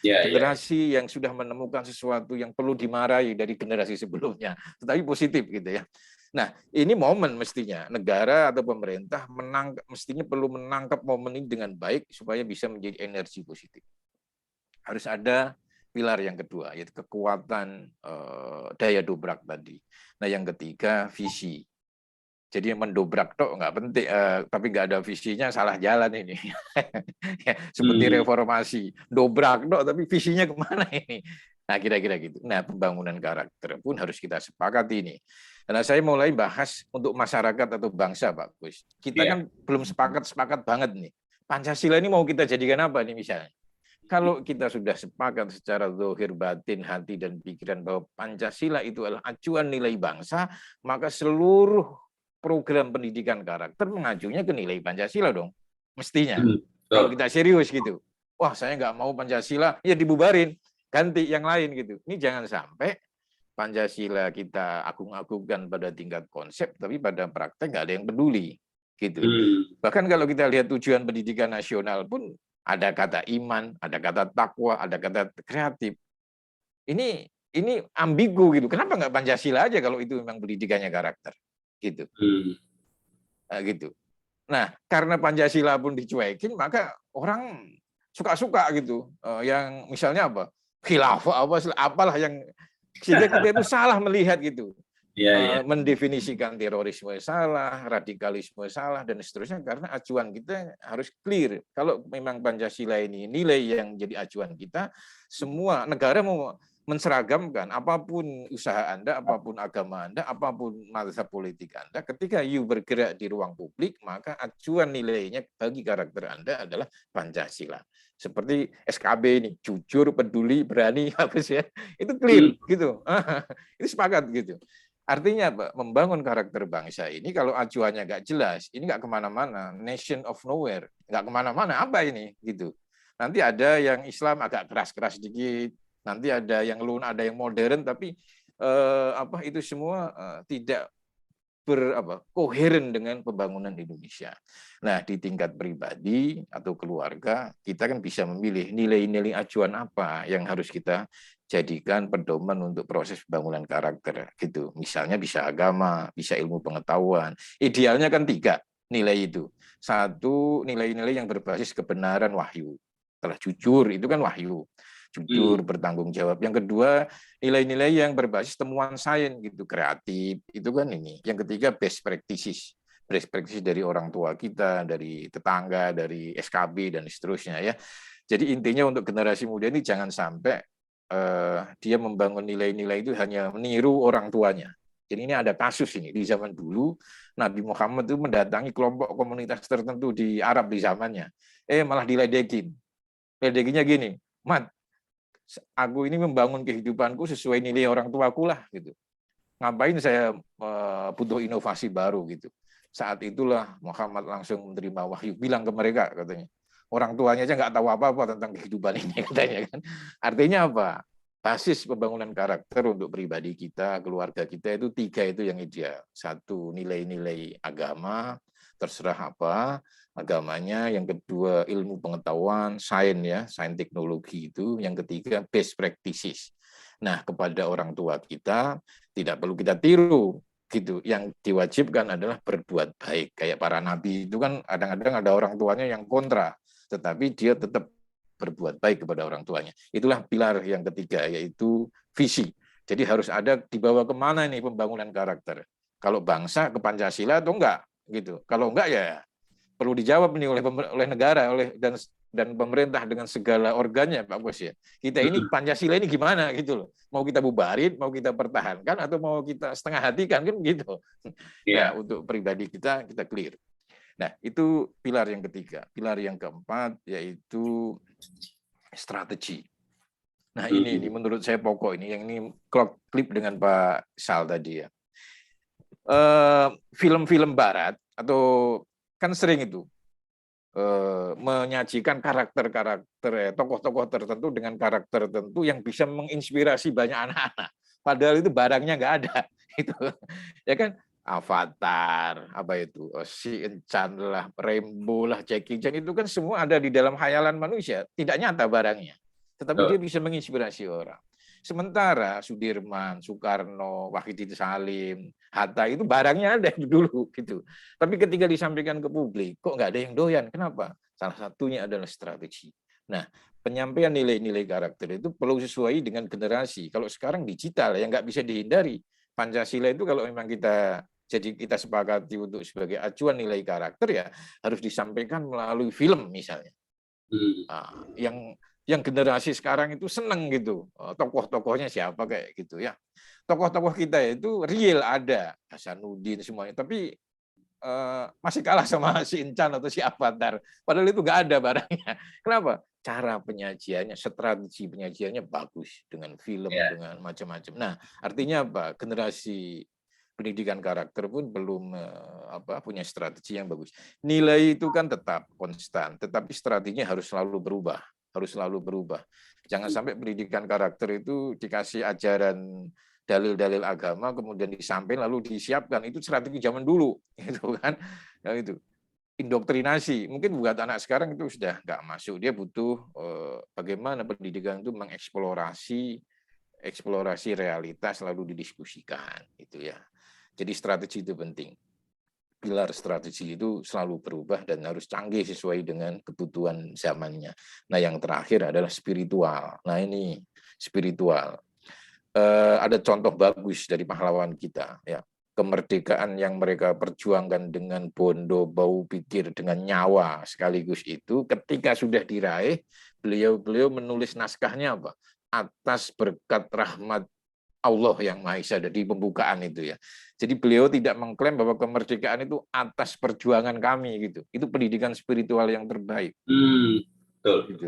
S1: Ya,
S5: Generasi yang sudah menemukan sesuatu yang perlu dimarahi dari generasi sebelumnya, tetapi positif gitu ya. Nah, ini momen mestinya negara atau pemerintah mestinya perlu menangkap momen ini dengan baik supaya bisa menjadi energi positif. Harus ada pilar yang kedua, yaitu kekuatan daya dobrak tadi. Nah, yang ketiga visi. Jadi mendobrak tok nggak penting, tapi nggak ada visinya salah jalan ini. Seperti reformasi, dobrak tok tapi visinya kemana ini? Nah, kira-kira gitu. Nah, pembangunan karakter pun harus kita sepakati ini. Karena saya mulai bahas untuk masyarakat atau bangsa, Pak Gus. Kita kan belum sepakat banget nih. Pancasila ini mau kita jadikan apa nih misalnya? Kalau kita sudah sepakat secara zahir, batin, hati, dan pikiran bahwa Pancasila itu adalah acuan nilai bangsa, maka seluruh program pendidikan karakter mengajunya ke nilai Pancasila dong, mestinya. Kalau kita serius gitu, wah saya nggak mau Pancasila, ya dibubarin, ganti yang lain gitu. Ini jangan sampai Pancasila kita agung-agungkan pada tingkat konsep, tapi pada praktek nggak ada yang peduli. Gitu. Bahkan kalau kita lihat tujuan pendidikan nasional pun ada kata iman, ada kata takwa, ada kata kreatif. Ini ambigu gitu. Kenapa nggak Pancasila aja kalau itu memang pendidikannya karakter? Gitu. Nah, gitu. Nah, karena Pancasila pun dicuekin, maka orang suka-suka gitu. Yang misalnya apa? Khilafah apalah yang sehingga kita itu salah melihat gitu. Mendefinisikan terorisme salah, radikalisme salah, dan seterusnya karena acuan kita harus clear. Kalau memang Pancasila ini nilai yang jadi acuan kita, semua negara mau menseragamkan apapun usaha Anda, apapun agama Anda, apapun mazhab politik Anda, ketika you bergerak di ruang publik, maka acuan nilainya bagi karakter Anda adalah Pancasila. Seperti SKB ini, jujur, peduli, berani, apa sih ya? Itu clear gitu. Itu sepakat gitu. Artinya Pak, membangun karakter bangsa ini kalau acuannya nggak jelas, ini nggak kemana-mana, nation of nowhere, nggak kemana-mana, apa ini gitu. Nanti ada yang Islam agak keras-keras sedikit, nanti ada yang lunak, ada yang modern, tapi itu semua tidak koheren dengan pembangunan Indonesia. Nah, di tingkat pribadi atau keluarga, kita kan bisa memilih nilai-nilai acuan apa yang harus kita jadikan pedoman untuk proses pembangunan karakter gitu. Misalnya bisa agama, bisa ilmu pengetahuan. Idealnya kan 3 nilai itu. 1, nilai-nilai yang berbasis kebenaran wahyu. Setelah jujur itu kan wahyu. Jujur, bertanggung jawab. Yang kedua, nilai-nilai yang berbasis temuan sains gitu, kreatif. Itu kan ini. Yang ketiga, best practices. Best practices dari orang tua kita, dari tetangga, dari SKB dan seterusnya ya. Jadi intinya untuk generasi muda ini jangan sampai dia membangun nilai-nilai itu hanya meniru orang tuanya. Jadi ini ada kasus ini di zaman dulu Nabi Muhammad itu mendatangi kelompok komunitas tertentu di Arab di zamannya. Malah diledekin. Ledekinnya gini, Mat, aku ini membangun kehidupanku sesuai nilai orang tuaku lah gitu. Ngapain saya butuh inovasi baru gitu. Saat itulah Muhammad langsung menerima wahyu, bilang ke mereka katanya. Orang tuanya aja nggak tahu apa-apa tentang kehidupan ini katanya kan. Artinya apa? Basis pembangunan karakter untuk pribadi kita, keluarga kita itu 3 itu yang ideal. 1, nilai-nilai agama, terserah apa agamanya. Yang kedua, ilmu pengetahuan, sains ya, sains teknologi itu. Yang ketiga, best practices. Nah, kepada orang tua kita tidak perlu kita tiru gitu. Yang diwajibkan adalah berbuat baik. Kayak para nabi itu kan kadang-kadang ada orang tuanya yang kontra, tetapi dia tetap berbuat baik kepada orang tuanya. Itulah pilar yang ketiga, yaitu visi. Jadi harus ada dibawa kemana nih pembangunan karakter. Kalau bangsa ke Pancasila atau enggak gitu. Kalau enggak ya perlu dijawab nih oleh negara, dan pemerintah dengan segala organnya, Pak Bos ya. Kita ini Pancasila ini gimana gitu loh. Mau kita bubarin, mau kita pertahankan, atau mau kita setengah hatikan kan gitu. Ya, untuk pribadi kita clear. Nah, itu pilar yang ketiga. Pilar yang keempat yaitu strategi. Nah, ini menurut saya pokok ini. Yang ini klip dengan Pak Sal tadi ya. Film-film barat atau kan sering itu menyajikan karakter-karakter tokoh-tokoh tertentu dengan karakter tertentu yang bisa menginspirasi banyak anak-anak. Padahal itu barangnya nggak ada. Itu ya kan. Avatar, apa itu, Si Enchan lah, Rainbow lah, Jackie Chan, itu kan semua ada di dalam khayalan manusia, tidak nyata barangnya, tetapi dia bisa menginspirasi orang. Sementara Sudirman, Soekarno, Wahidin Salim, Hatta itu barangnya ada dulu gitu. Tapi ketika disampaikan ke publik, kok nggak ada yang doyan? Kenapa? Salah satunya adalah strategi. Nah, penyampaian nilai-nilai karakter itu perlu sesuai dengan generasi. Kalau sekarang digital, yang nggak bisa dihindari. Pancasila itu kalau memang kita sepakati untuk sebagai acuan nilai karakter, ya harus disampaikan melalui film misalnya. Nah, yang generasi sekarang itu seneng gitu, tokoh-tokohnya siapa kayak gitu ya. Tokoh-tokoh kita itu real ada, Hasanuddin semuanya, tapi masih kalah sama si Enchan atau si Avatar. Padahal itu nggak ada barangnya. Kenapa? Cara penyajiannya, strategi penyajiannya bagus dengan film, dengan macam-macam. Nah, artinya apa? Generasi pendidikan karakter pun belum punya strategi yang bagus. Nilai itu kan tetap konstan, tetapi strateginya harus selalu berubah. Jangan sampai pendidikan karakter itu dikasih ajaran dalil-dalil agama kemudian disampaikan lalu disiapkan, itu strategi zaman dulu, gitu kan? Nah, itu indoktrinasi. Mungkin buat anak sekarang itu sudah nggak masuk. Dia butuh bagaimana pendidikan itu mengeksplorasi realitas lalu didiskusikan, gitu ya. Jadi strategi itu penting. Pilar strategi itu selalu berubah dan harus canggih sesuai dengan kebutuhan zamannya. Nah, yang terakhir adalah spiritual. Nah, ini spiritual. Ada contoh bagus dari pahlawan kita, ya. Kemerdekaan yang mereka perjuangkan dengan bondo, bau pikir, dengan nyawa sekaligus itu, ketika sudah diraih, beliau menulis naskahnya apa? Atas berkat rahmat Allah yang Maha Esa, di pembukaan itu ya. Jadi beliau tidak mengklaim bahwa kemerdekaan itu atas perjuangan kami gitu. Itu pendidikan spiritual yang terbaik.
S1: Betul.
S5: Gitu.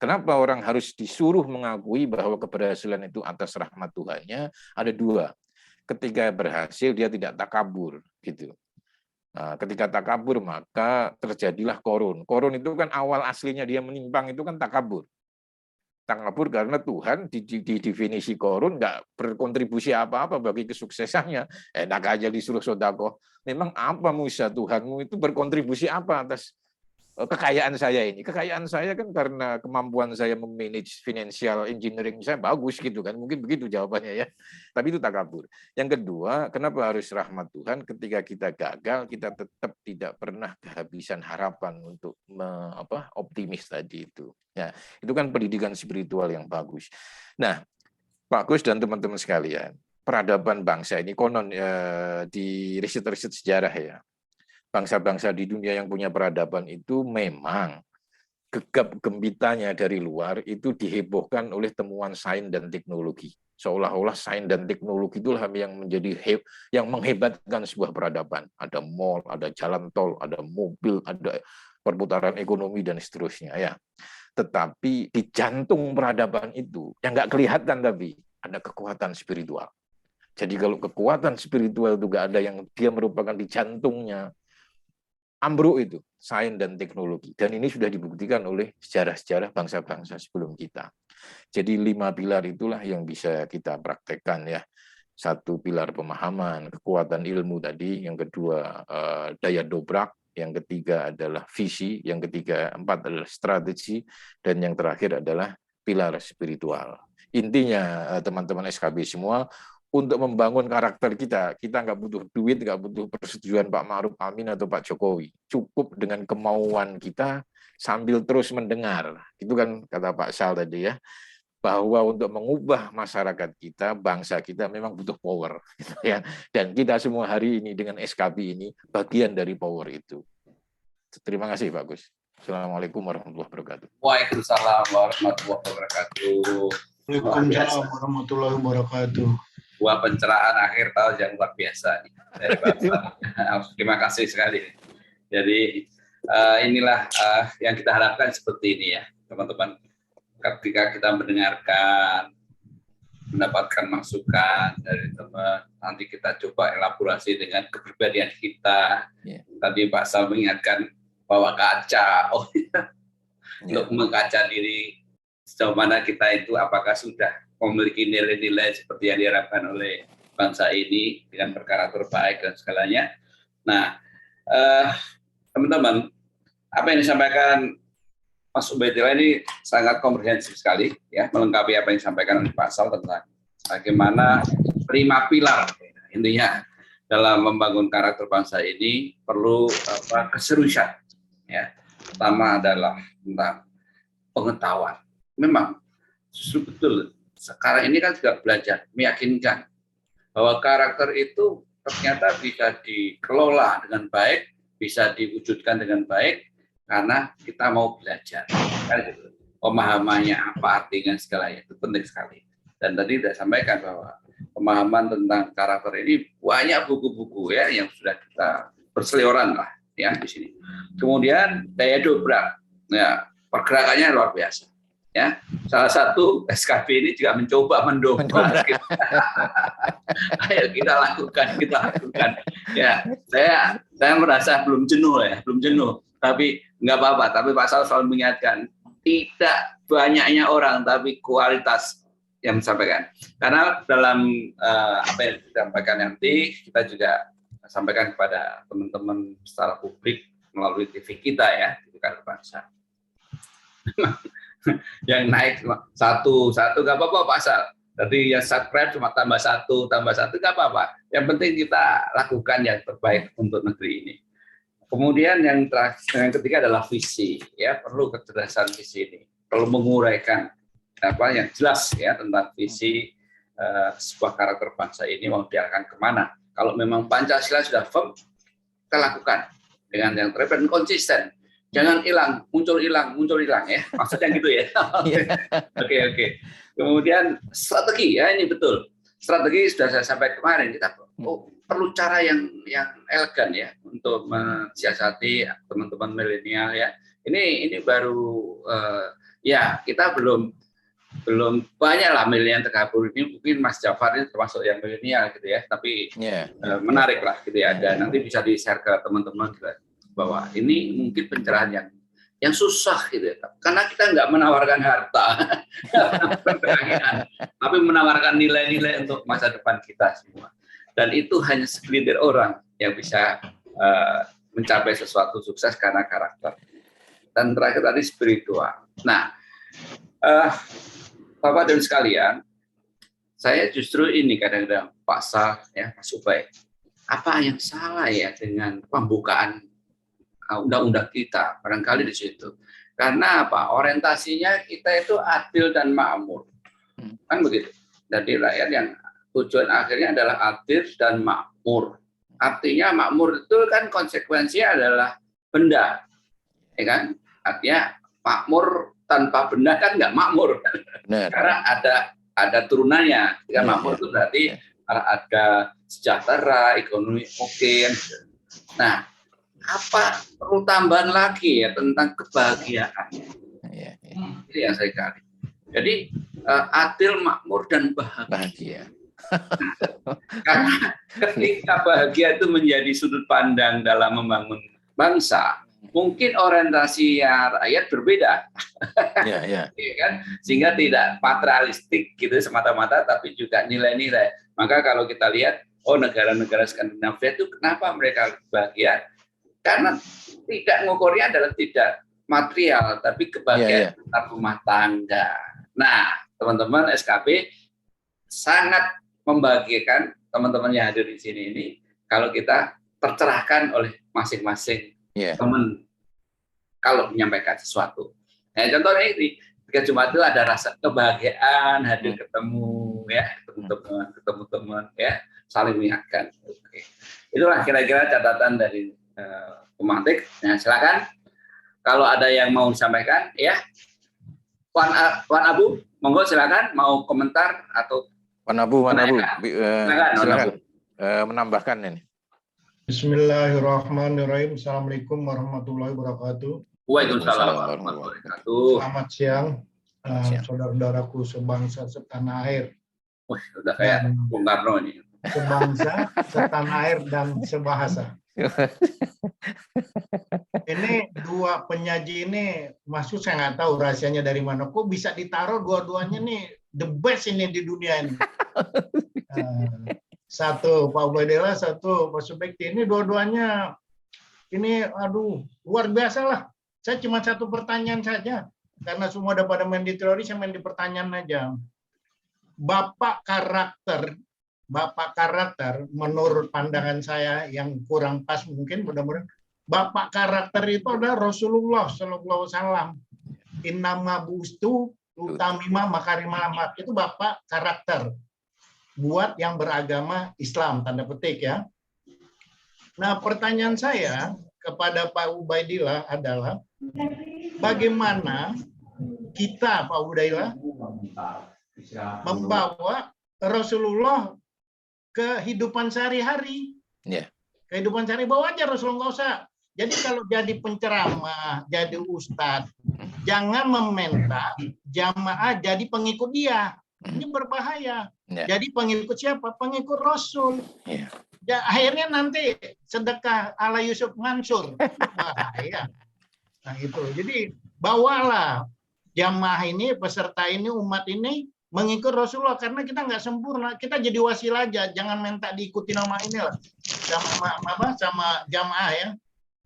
S5: Kenapa orang harus disuruh mengakui bahwa keberhasilan itu atas rahmat Tuhannya? Ada dua. Ketika berhasil dia tidak takabur gitu. Nah, ketika takabur maka terjadilah korun. Korun itu kan awal aslinya dia menimpang itu kan takabur. Takabur karena Tuhan di definisi korun nggak berkontribusi apa-apa bagi kesuksesannya. Enak aja disuruh sedekah. Memang apa Musa, Tuhanmu itu berkontribusi apa atas kekayaan saya ini? Kekayaan saya kan karena kemampuan saya memanage financial engineering saya bagus gitu kan. Mungkin begitu jawabannya ya. Tapi itu takabur. Yang kedua, kenapa harus rahmat Tuhan? Ketika kita gagal, kita tetap tidak pernah kehabisan harapan untuk optimis tadi itu. Ya, itu kan pendidikan spiritual yang bagus. Nah, Pak Gus dan teman-teman sekalian, peradaban bangsa ini konon di riset-riset sejarah ya. Bangsa-bangsa di dunia yang punya peradaban itu memang gegap gempitanya dari luar itu dihebohkan oleh temuan sains dan teknologi. Seolah-olah sains dan teknologi itulah yang menghebatkan sebuah peradaban. Ada mall, ada jalan tol, ada mobil, ada perputaran ekonomi dan seterusnya ya. Tetapi di jantung peradaban itu yang nggak kelihatan tapi ada kekuatan spiritual. Jadi kalau kekuatan spiritual itu nggak ada yang dia merupakan di jantungnya, ambruk itu sains dan teknologi. Dan ini sudah dibuktikan oleh sejarah-sejarah bangsa-bangsa sebelum kita. Jadi 5 pilar itulah yang bisa kita praktekkan ya. 1 pilar pemahaman, kekuatan ilmu tadi, yang kedua daya dobrak, yang ketiga adalah visi, yang ketiga 4 adalah strategi, dan yang terakhir adalah pilar spiritual. Intinya teman-teman SKB semua, untuk membangun karakter kita nggak butuh duit, nggak butuh persetujuan Pak Ma'ruf Amin atau Pak Jokowi. Cukup dengan kemauan kita sambil terus mendengar. Itu kan kata Pak Sal tadi ya, bahwa untuk mengubah masyarakat kita, bangsa kita memang butuh power. Gitu ya. Dan kita semua hari ini dengan SKB ini bagian dari power itu. Terima kasih Pak Gus. Assalamualaikum warahmatullahi wabarakatuh.
S1: Waalaikumsalam warahmatullahi wabarakatuh.
S3: Waalaikumsalam warahmatullahi wabarakatuh.
S1: Buah pencerahan akhir tahun yang luar biasa dari Bapak. Terima kasih sekali. Jadi inilah yang kita harapkan seperti ini ya, teman-teman. Ketika kita mendengarkan, mendapatkan masukan dari teman, nanti kita coba elaborasi dengan kepribadian kita. Tadi Pak Sal mengingatkan bawa kaca, untuk mengaca diri sejauh mana kita itu apakah sudah memiliki nilai-nilai seperti yang diharapkan oleh bangsa ini dengan berkarakter baik dan segalanya. Nah, teman-teman, apa yang disampaikan Mas Ubaidillah ini sangat komprehensif sekali, ya, melengkapi apa yang disampaikan oleh Pak Sal tentang bagaimana 5 pilar intinya dalam membangun karakter bangsa ini perlu keseriusan. Ya, pertama adalah tentang pengetahuan. Memang justru betul. Sekarang ini kan juga belajar meyakinkan bahwa karakter itu ternyata bisa dikelola dengan baik, bisa diwujudkan dengan baik. Karena kita mau belajar, kan gitu. Pemahamannya apa artinya segalanya itu penting sekali. Dan tadi sudah sampaikan bahwa pemahaman tentang karakter ini banyak buku-buku ya yang sudah kita berseliweran lah ya di sini. Kemudian daya dobrak, ya pergerakannya luar biasa. Ya, salah satu SKB ini juga mencoba mendobrak. Ayo kita lakukan. Ya, saya merasa belum jenuh ya, belum jenuh. Tapi nggak apa-apa, tapi Pak Sal selalu mengingatkan, tidak banyaknya orang, tapi kualitas yang disampaikan. Karena dalam apa yang disampaikan nanti, kita juga sampaikan kepada teman-teman secara publik melalui TV kita ya, TV Karakter Bangsa. Yang naik satu nggak apa-apa Pak Sal. Tadi yang subscribe cuma tambah satu nggak apa-apa. Yang penting kita lakukan yang terbaik untuk negeri ini. Kemudian yang ketiga adalah visi, ya perlu kecerdasan visi ini, perlu menguraikan apa yang jelas ya tentang visi sebuah karakter bangsa ini mau diarahkan kemana. Kalau memang Pancasila sudah firm, kita lakukan dengan yang terbaik dan konsisten. Jangan muncul hilang ya, maksudnya gitu ya. Oke. Kemudian strategi ya ini betul. Strategi sudah saya sampaikan kemarin, kita perlu cara yang elegan ya untuk mensiasati teman-teman milenial ya. Ini baru ya kita belum banyak lah milenial terkabur ini, mungkin Mas Jafar ini termasuk yang milenial gitu ya, tapi menarik lah gitu ya. Dan nanti bisa di-share ke teman-teman gitu, bahwa ini mungkin pencerahan yang susah gitu ya, karena kita nggak menawarkan harta, tapi menawarkan nilai-nilai untuk masa depan kita semua. Dan itu hanya segelintir orang yang bisa mencapai sesuatu sukses karena karakter. Dan terakhir tadi spiritual. Nah, Bapak dan sekalian, saya justru ini kadang-kadang Pak Sal, ya Mas Ubay, apa yang salah ya dengan pembukaan undang-undang kita? Barangkali di situ. Karena apa? Orientasinya kita itu adil dan makmur, kan begitu. Jadi rakyat yang tujuan akhirnya adalah adil dan makmur. Artinya makmur itu kan konsekuensinya adalah benda, ya kan? Artinya makmur tanpa benda kan nggak makmur, karena ada turunannya. Jika makmur itu berarti ada sejahtera, ekonomi oke. Nah, apa perlu tambahan lagi ya tentang kebahagiaan? Itu yang saya cari. Jadi adil, makmur dan bahagia. Karena ketika bahagia itu menjadi sudut pandang dalam membangun bangsa, mungkin orientasi rakyat berbeda, ya kan? Sehingga tidak materialistik gitu semata-mata, tapi juga nilai-nilai. Maka kalau kita lihat, negara-negara Skandinavia itu kenapa mereka bahagia? Karena tidak ngukurnya adalah tidak material, tapi kebahagiaan rumah tangga. Nah, teman-teman SKB sangat membahagiakan teman-teman yang hadir di sini ini kalau kita tercerahkan oleh masing-masing teman kalau menyampaikan sesuatu. Nah, contohnya ini ketika Jumat itu ada rasa kebahagiaan, hadir ketemu ya, ketemu teman ya, saling mengingatkan. Oke. Itulah kira-kira catatan dari pemantik. Nah, silakan kalau ada yang mau disampaikan ya. Wan Abu, monggo silakan mau komentar atau
S5: Wan Abu, silakan menambahkan ini.
S6: Bismillahirrahmanirrahim. Assalamualaikum warahmatullahi wabarakatuh.
S1: Waalaikumsalam warahmatullahi wabarakatuh.
S6: Selamat siang, saudara-saudaraku sebangsa setanah air.
S1: Wah, udah kayak Bung Karno ini.
S6: Sebangsa, setanah air dan sebahasa. Ini dua penyaji ini, maksud saya nggak tahu rahasianya dari mana. Kok bisa ditaruh dua-duanya nih the best ini di dunia ini. Satu Pak Ubaidillah, satu Pak Subekti. Ini dua-duanya ini aduh luar biasa lah. Saya cuma satu pertanyaan saja karena semua udah pada main di teori, saya main di pertanyaan aja. Bapak karakter menurut pandangan saya yang kurang pas mungkin, mudah-mudahan Bapak karakter itu adalah Rasulullah Sallallahu Alaihi Wasallam. Innama bustu utamima makarimah ahlak, itu Bapak karakter buat yang beragama Islam, tanda petik ya. Nah, pertanyaan saya kepada Pak Ubaidillah adalah bagaimana kita, Pak Ubaidillah, membawa Rasulullah ke kehidupan sehari-hari. Kehidupan sehari, bawa aja Rasulullah, nggak usah. Jadi kalau jadi penceramah, jadi ustadz, jangan meminta jamaah jadi pengikut dia. Ini berbahaya. Jadi pengikut siapa? Pengikut Rasul. Ya, akhirnya nanti sedekah ala Yusuf Mansur. Berbahaya. Nah itu. Jadi bawalah jamaah ini, peserta ini, umat ini mengikut Rasulullah, karena kita nggak sempurna, kita jadi wasilah aja, jangan minta diikuti nama inilah sama jamaah ya,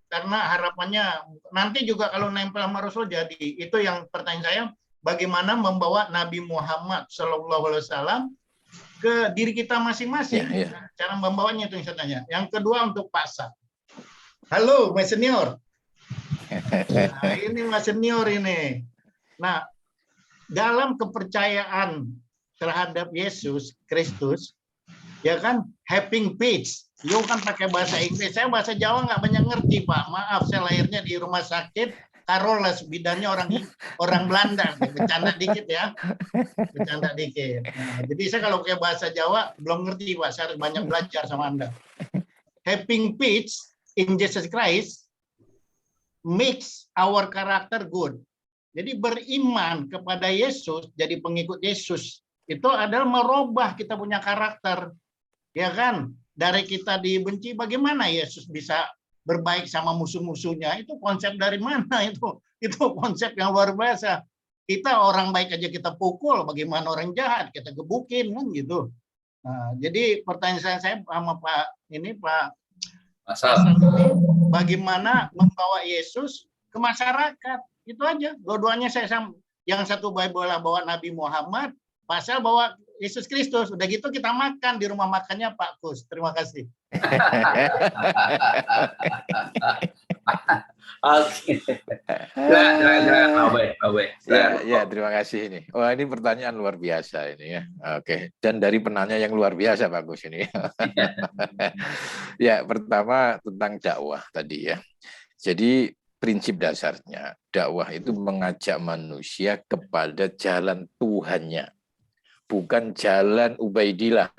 S6: karena harapannya nanti juga kalau nempel sama Rasul jadi. Itu yang pertanyaan saya, bagaimana membawa Nabi Muhammad Sallallahu Alaihi Wasallam ke diri kita masing-masing. Nah, cara membawanya itu yang saya tanya. Yang kedua untuk Pak Sa. Halo Mas Senior. Nah, ini Mas Senior ini. Nah, dalam kepercayaan terhadap Yesus Kristus, ya kan, having peace. Yo kan pakai bahasa Inggris, saya bahasa Jawa nggak banyak ngerti Pak. Maaf, saya lahirnya di rumah sakit Karoles, bidannya orang Belanda. Bercanda dikit ya, bercanda dikit. Nah, jadi saya kalau pakai bahasa Jawa belum ngerti Pak. Saya harus banyak belajar sama Anda. Having peace in Jesus Christ makes our character good. Jadi beriman kepada Yesus, jadi pengikut Yesus, itu adalah merubah kita punya karakter. Ya kan? Dari kita dibenci, bagaimana Yesus bisa berbaik sama musuh-musuhnya? Itu konsep dari mana? Itu konsep yang luar biasa. Kita orang baik aja kita pukul, bagaimana orang jahat? Kita gebukin, kan gitu. Nah, jadi pertanyaan saya sama Pak Hasan, bagaimana membawa Yesus ke masyarakat? Itu aja. Dua-duanya saya yang satu bawa Nabi Muhammad, pasal bawa Yesus Kristus. Udah gitu kita makan di rumah makannya Pak Kus. Terima kasih.
S1: Oke.
S5: Ya, terima kasih ini. Wah, ini pertanyaan luar biasa ini ya. Oke. Dan dari penanya yang luar biasa Pak Gus ini. Ya, pertama tentang dakwah tadi ya. Jadi prinsip dasarnya dakwah itu mengajak manusia kepada jalan Tuhannya, bukan jalan Ubaidillah,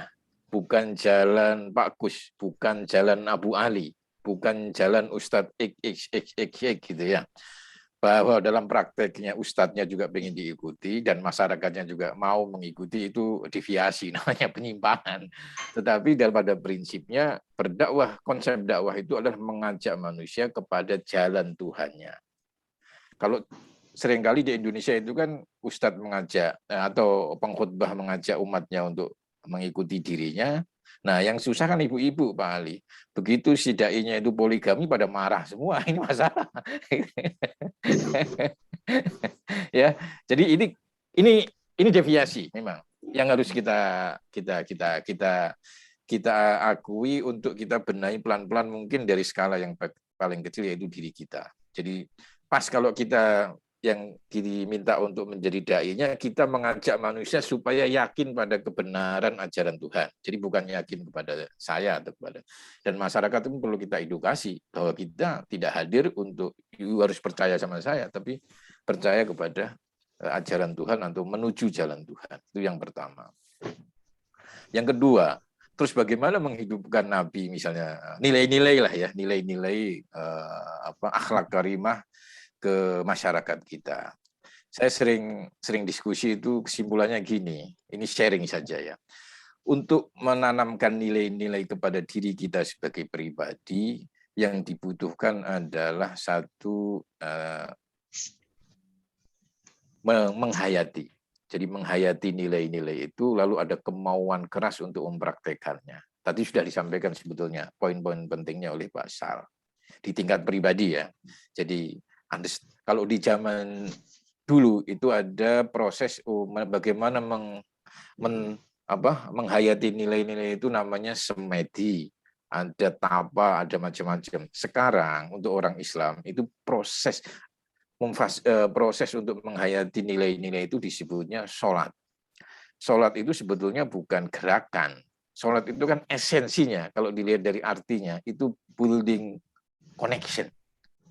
S5: bukan jalan Pak Gus, bukan jalan Abu Ali, bukan jalan Ustadz XXXX gitu ya. Bahwa dalam prakteknya Ustadznya juga ingin diikuti dan masyarakatnya juga mau mengikuti, itu deviasi, namanya penyimpangan. Tetapi daripada prinsipnya berdakwah, konsep dakwah itu adalah mengajak manusia kepada jalan Tuhannya. Kalau seringkali di Indonesia itu kan Ustadz mengajak atau pengkhotbah mengajak umatnya untuk mengikuti dirinya. Nah, yang susah kan ibu-ibu Pak Ali. Begitu si dai-nya itu poligami pada marah semua, ini masalah. Ya, jadi ini deviasi memang yang harus kita akui untuk kita benahi pelan-pelan, mungkin dari skala yang paling kecil yaitu diri kita. Jadi pas kalau kita yang diminta untuk menjadi dai-nya, kita mengajak manusia supaya yakin pada kebenaran ajaran Tuhan. Jadi bukan yakin kepada saya atau kepada, dan masyarakat itu perlu kita edukasi bahwa kita tidak hadir untuk harus percaya sama saya, tapi percaya kepada ajaran Tuhan atau menuju jalan Tuhan. Itu yang pertama. Yang kedua, terus bagaimana menghidupkan Nabi, misalnya nilai-nilai lah ya, nilai-nilai akhlak karimah ke masyarakat kita. Saya sering diskusi itu, kesimpulannya gini, ini sharing saja ya. Untuk menanamkan nilai-nilai kepada diri kita sebagai pribadi, yang dibutuhkan adalah satu menghayati. Jadi menghayati nilai-nilai itu, lalu ada kemauan keras untuk mempraktekannya. Tadi sudah disampaikan sebetulnya poin-poin pentingnya oleh Pak Sal di tingkat pribadi ya. Jadi kalau di zaman dulu itu ada proses bagaimana menghayati nilai-nilai itu, namanya semedi, ada tapa, ada macam-macam. Sekarang untuk orang Islam itu proses untuk menghayati nilai-nilai itu disebutnya sholat. Sholat itu sebetulnya bukan gerakan. Sholat itu kan esensinya, kalau dilihat dari artinya, itu building connection.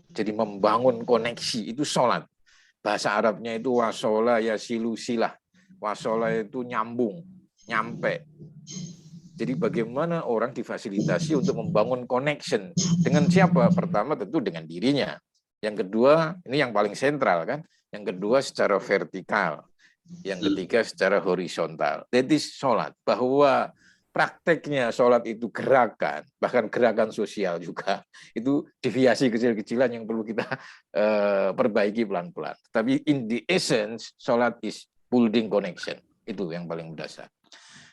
S5: Jadi membangun koneksi, itu sholat. Bahasa Arabnya itu wasola yasilu silah. Wasola itu nyambung, nyampe. Jadi bagaimana orang difasilitasi untuk membangun connection. Dengan siapa? Pertama tentu dengan dirinya. Yang kedua, ini yang paling sentral kan. Yang kedua secara vertikal. Yang ketiga secara horizontal. Jadi sholat. Bahwa prakteknya sholat itu gerakan, bahkan gerakan sosial juga. Itu deviasi kecil-kecilan yang perlu kita perbaiki pelan-pelan. Tapi in the essence, sholat is building connection. Itu yang paling mendasar.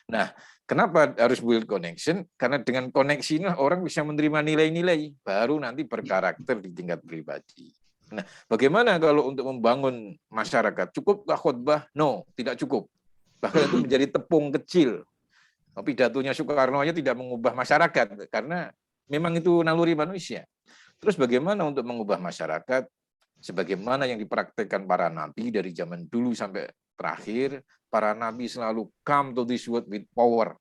S5: Nah, kenapa harus build connection? Karena dengan koneksi ini orang bisa menerima nilai-nilai, baru nanti berkarakter di tingkat pribadi. Nah, bagaimana kalau untuk membangun masyarakat? Cukupkah khutbah? No, tidak cukup. Bahkan itu menjadi tepung kecil. Pidatonya Soekarno aja tidak mengubah masyarakat, karena memang itu naluri manusia. Terus bagaimana untuk mengubah masyarakat? Sebagaimana yang dipraktekkan para nabi dari zaman dulu sampai terakhir, para nabi selalu come to this world with power.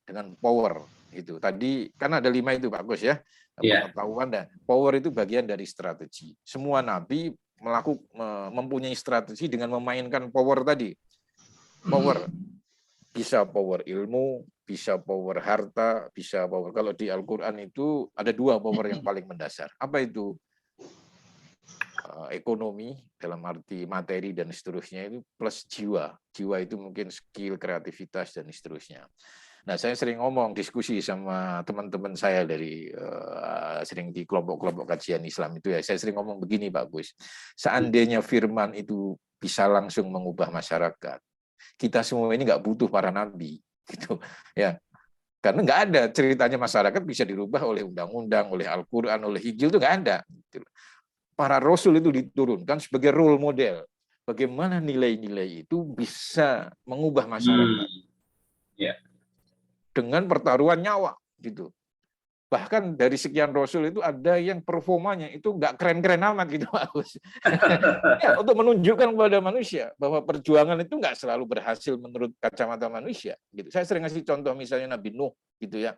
S5: Dengan power. Itu. Tadi kan ada 5 itu Pak Gus ya. Pengetahuan dan power itu bagian dari strategi. Semua nabi mempunyai strategi dengan memainkan power tadi. Power. Bisa power ilmu, bisa power harta, bisa power. Kalau di Al-Quran itu ada 2 power yang paling mendasar. Apa itu? Ekonomi, dalam arti materi dan seterusnya, itu plus jiwa. Jiwa itu mungkin skill, kreativitas, dan seterusnya. Nah, saya sering ngomong, diskusi sama teman-teman saya dari sering di kelompok-kelompok kajian Islam itu ya, saya sering ngomong begini Pak Gus, seandainya firman itu bisa langsung mengubah masyarakat, kita semua ini nggak butuh para nabi, gitu ya, karena nggak ada ceritanya masyarakat bisa dirubah oleh undang-undang, oleh Al-Quran, oleh Injil, itu nggak ada. Para rasul itu diturunkan sebagai role model, bagaimana nilai-nilai itu bisa mengubah masyarakat dengan pertaruhan nyawa, gitu. Bahkan dari sekian rasul itu ada yang performanya itu nggak keren-keren amat gitu Pak Gus. Ya, untuk menunjukkan kepada manusia bahwa perjuangan itu nggak selalu berhasil menurut kacamata manusia. Gitu. Saya sering ngasih contoh misalnya Nabi Nuh, gitu ya.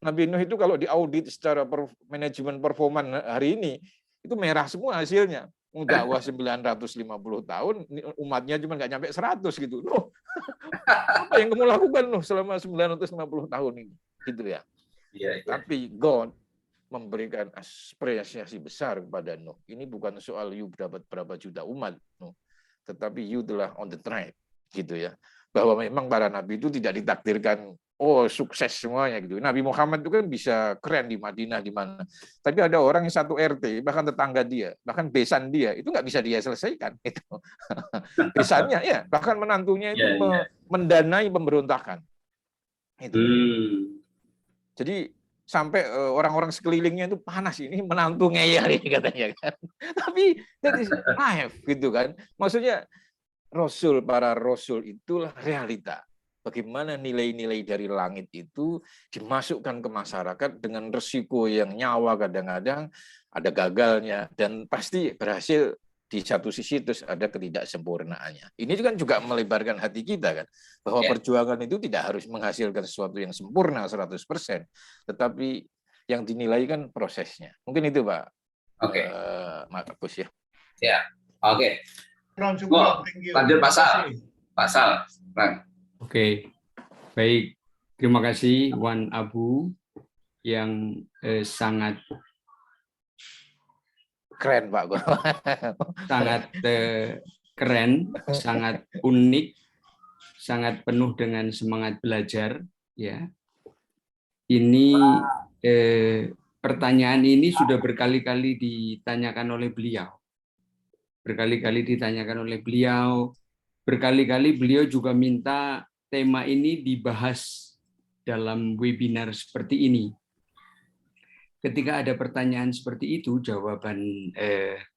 S5: Nabi Nuh itu kalau diaudit secara manajemen performa hari ini itu merah semua hasilnya. Dakwah 950 tahun, umatnya cuma nggak nyampe 100 gitu. Nuh, apa yang kamu lakukan Nuh selama 950 tahun ini, gitu ya. Tapi God memberikan apresiasi besar kepada Nuh. Ini bukan soal you dapat berapa juta umat, Nuh, tetapi you telah on the track, gitu ya. Bahwa memang para nabi itu tidak ditakdirkan sukses semuanya gitu. Nabi Muhammad itu kan bisa keren di Madinah di mana. Tapi ada orang yang satu RT, bahkan tetangga dia, bahkan besan dia, itu nggak bisa dia selesaikan. Itu. Besannya ya, bahkan menantunya itu mendanai pemberontakan. Itu. Jadi sampai orang-orang sekelilingnya itu panas, ini menantu ngeyel ini katanya kan. Tapi that is life gitu kan. Maksudnya para rasul itulah realita. Bagaimana nilai-nilai dari langit itu dimasukkan ke masyarakat dengan resiko yang nyawa kadang-kadang ada gagalnya dan pasti berhasil. Di satu sisi terus ada ketidaksempurnaannya. Ini juga melebarkan hati kita kan, bahwa perjuangan itu tidak harus menghasilkan sesuatu yang sempurna 100%, tetapi yang dinilai kan prosesnya. Mungkin itu Pak. Oke. Gus ya.
S1: Ya. Oke. Lanjut Pak Sal.
S2: Oke. Baik. Terima kasih Wan Abu yang sangat
S5: keren Pak.
S2: Sangat keren, sangat unik, sangat penuh dengan semangat belajar. Ya, ini pertanyaan ini sudah berkali-kali ditanyakan oleh beliau. Berkali-kali beliau juga minta tema ini dibahas dalam webinar seperti ini. Ketika ada pertanyaan seperti itu, jawaban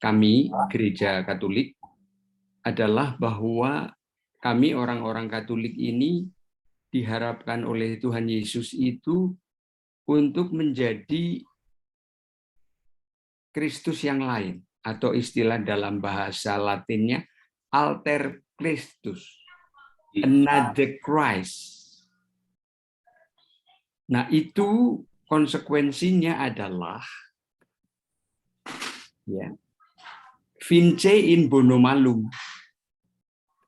S2: kami, Gereja Katolik, adalah bahwa kami orang-orang Katolik ini diharapkan oleh Tuhan Yesus itu untuk menjadi Kristus yang lain, atau istilah dalam bahasa Latinnya, alter Christus, another Christ. Nah, itu konsekuensinya adalah ya, vince in bono malum.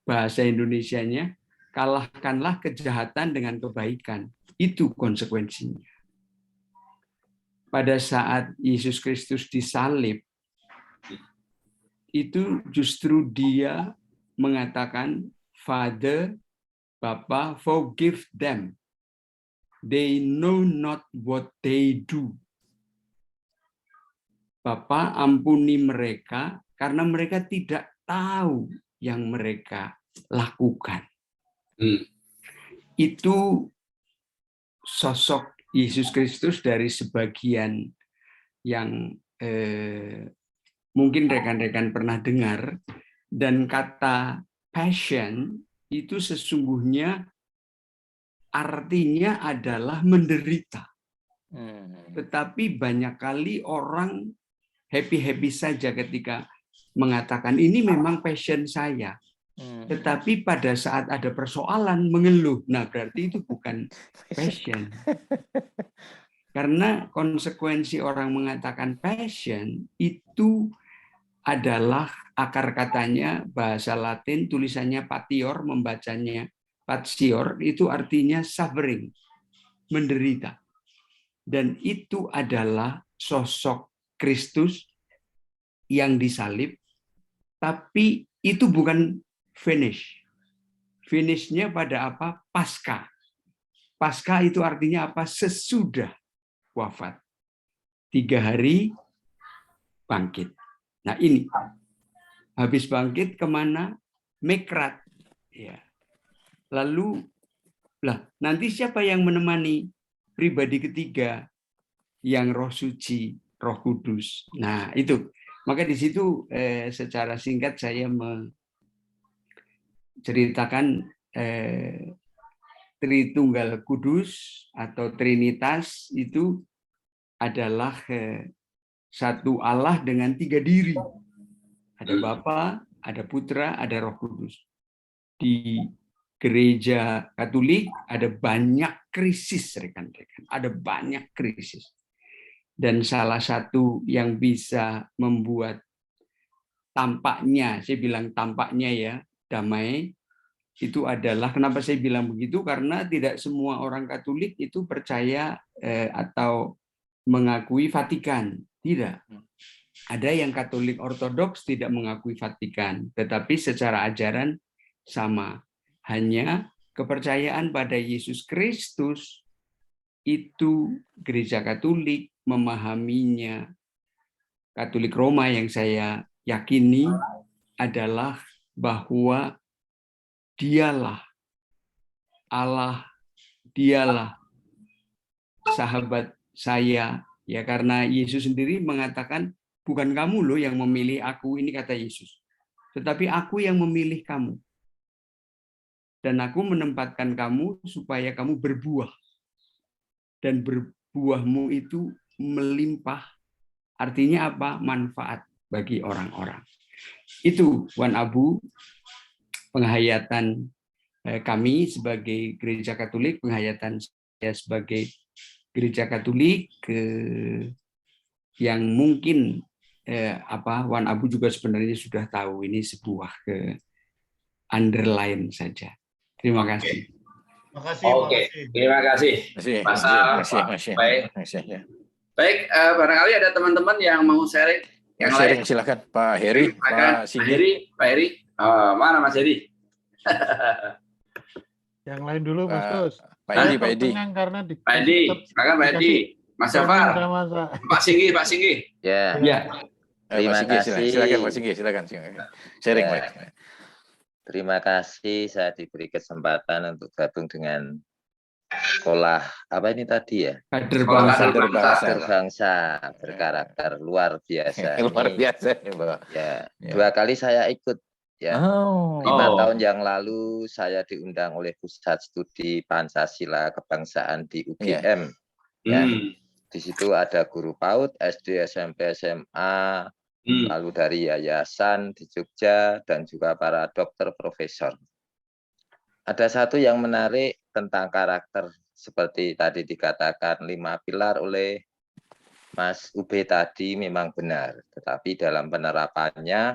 S2: Bahasa Indonesianya, kalahkanlah kejahatan dengan kebaikan. Itu konsekuensinya. Pada saat Yesus Kristus disalib, itu justru dia mengatakan, Father, Bapa, forgive them. They know not what they do. Bapa, ampuni mereka karena mereka tidak tahu yang mereka lakukan. Itu sosok Yesus Kristus dari sebagian yang mungkin rekan-rekan pernah dengar, dan kata passion itu sesungguhnya artinya adalah menderita. Tetapi banyak kali orang happy-happy saja ketika mengatakan ini memang passion saya. Tetapi pada saat ada persoalan mengeluh. Nah, berarti itu bukan passion. Karena konsekuensi orang mengatakan passion itu adalah akar katanya bahasa Latin, tulisannya patior, membacanya patior, itu artinya suffering, menderita. Dan itu adalah sosok Kristus yang disalib, tapi itu bukan finish. Finishnya pada apa? Pasca. Pasca itu artinya apa? Sesudah wafat. 3 hari bangkit. Nah ini, habis bangkit kemana? Mekrat. Ya. Lalu, nanti siapa yang menemani pribadi ketiga? Yang Roh Suci, Roh Kudus. Nah itu. Maka di situ secara singkat saya menceritakan Tritunggal Kudus atau Trinitas itu adalah satu Allah dengan 3 diri. Ada Bapa, ada Putra, ada Roh Kudus. Di Gereja Katolik ada banyak krisis, rekan-rekan. Ada banyak krisis. Dan salah satu yang bisa membuat tampaknya, saya bilang tampaknya ya, damai, itu adalah, kenapa saya bilang begitu, karena tidak semua orang Katolik itu percaya atau mengakui Vatikan. Tidak. Ada yang Katolik Ortodoks tidak mengakui Vatikan, tetapi secara ajaran sama. Hanya kepercayaan pada Yesus Kristus itu Gereja Katolik memahaminya. Katolik Roma yang saya yakini adalah bahwa Dialah Allah, Dialah sahabat saya, ya, karena Yesus sendiri mengatakan bukan kamu loh yang memilih aku, ini kata Yesus, tetapi aku yang memilih kamu, dan aku menempatkan kamu supaya kamu berbuah, dan berbuahmu itu melimpah. Artinya apa? Manfaat bagi orang-orang. Itu Wan Abu, penghayatan kami sebagai Gereja Katolik, penghayatan saya sebagai Gereja Katolik yang mungkin Wan Abu juga sebenarnya sudah tahu, ini sebuah underline saja. Terima kasih.
S1: Oke, terima kasih. Baik, barangkali ada teman-teman yang mau sharing. Yang lain
S5: silakan Pak Heri, Pak
S1: Heri. Mana Mas Heri?
S3: Yang lain dulu Mas Gus.
S5: Pak Edi.
S1: Pak Edi, silakan Pak Edi. Mas Jafar. Pak Singgi.
S7: Ya. Terima kasih.
S5: Silakan Pak Singgi, silakan. Sharing Pak.
S7: Terima kasih saya diberi kesempatan untuk gabung dengan sekolah apa ini tadi ya?
S2: Kader
S1: Kader
S2: bangsa.
S7: Kader bangsa berkarakter luar biasa.
S5: Luar
S7: Ini,
S5: biasa ya, Pak.
S7: ya,
S5: Ya.
S7: 2 kali saya ikut ya. 5
S1: Oh.
S7: tahun yang lalu saya diundang oleh Pusat Studi Pancasila Kebangsaan di UGM. Ya. Di situ ada guru PAUD, SD, SMP, SMA, lalu dari yayasan di Jogja dan juga para dokter profesor. Ada satu yang menarik tentang karakter seperti tadi dikatakan 5 pilar oleh Mas Ube tadi memang benar, tetapi dalam penerapannya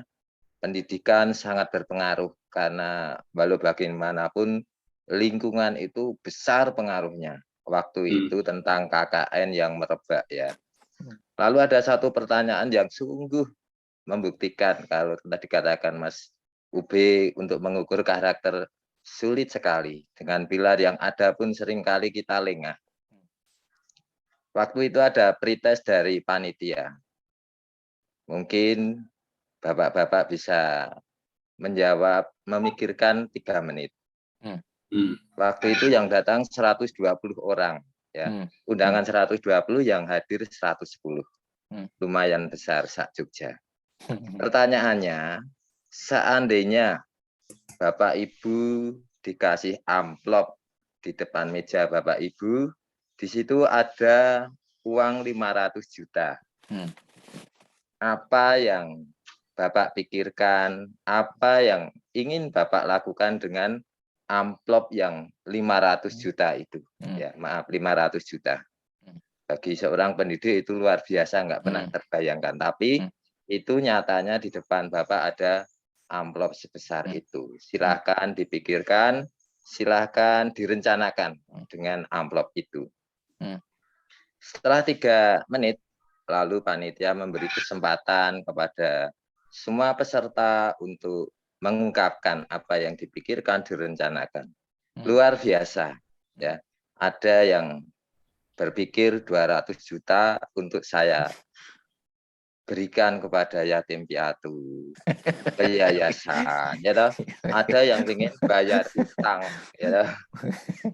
S7: pendidikan sangat berpengaruh karena walau bagaimanapun lingkungan itu besar pengaruhnya. Waktu itu tentang KKN yang merebak ya. Lalu ada satu pertanyaan yang sungguh membuktikan kalau tadi dikatakan Mas Ube untuk mengukur karakter sulit sekali. Dengan pilar yang ada pun seringkali kita lengah. Waktu itu ada pretest dari panitia. Mungkin Bapak-bapak bisa menjawab, memikirkan 3 menit. Waktu itu yang datang 120 orang. Ya. Undangan 120, yang hadir 110. Lumayan besar se-Jogja. Pertanyaannya, seandainya Bapak Ibu dikasih amplop di depan meja Bapak Ibu, di situ ada uang 500 juta. Apa yang Bapak pikirkan, apa yang ingin Bapak lakukan dengan amplop yang 500 juta itu? Ya, maaf, 500 juta. Bagi seorang pendidik itu luar biasa, nggak pernah terbayangkan. Tapi itu nyatanya di depan Bapak ada amplop sebesar itu. Silahkan dipikirkan, silahkan direncanakan dengan amplop itu. Setelah 3 menit, lalu panitia memberi kesempatan kepada semua peserta untuk mengungkapkan apa yang dipikirkan, direncanakan. Luar biasa. Ya. Ada yang berpikir 200 juta untuk saya berikan kepada yatim piatu, ke yayasan, ya toh. Ada yang ingin bayar utang, ya toh.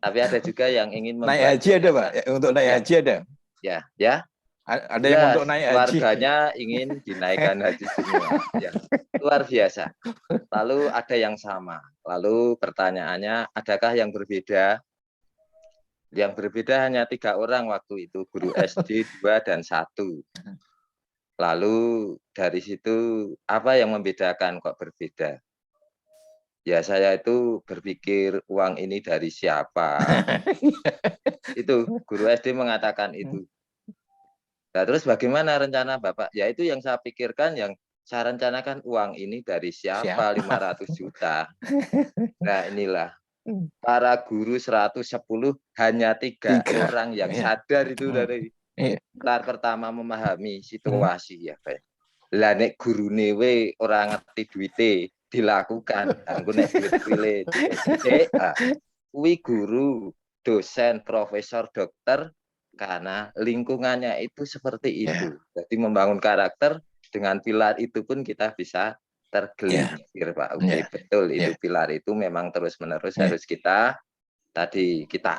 S7: Tapi ada juga yang ingin
S5: naik haji ada, Pak. Untuk naik haji ada.
S7: Ya, ya.
S5: Ada yang untuk naik haji.
S7: Keluarganya ingin dinaikkan haji semua. Ya, luar biasa. Lalu ada yang sama. Lalu pertanyaannya, adakah yang berbeda? Yang berbeda hanya 3 orang waktu itu, guru SD 2 dan 1. Lalu dari situ apa yang membedakan kok berbeda? Ya saya itu berpikir uang ini dari siapa? Itu guru SD mengatakan itu. Nah, terus bagaimana rencana Bapak? Ya itu yang saya pikirkan, yang saya rencanakan uang ini dari siapa? 500 juta. Nah inilah para guru 110 hanya 3 orang yang sadar itu dari pilar pertama memahami situasi ya Pak. Lah nek gurune we ora ngerti duite dilakukan anggo nek duit pilih kuwi guru, dosen, profesor, dokter karena lingkungannya itu seperti itu. Jadi membangun karakter dengan pilar itu pun kita bisa tergelincir Pak Uge. Betul, itu pilar itu memang terus-menerus harus kita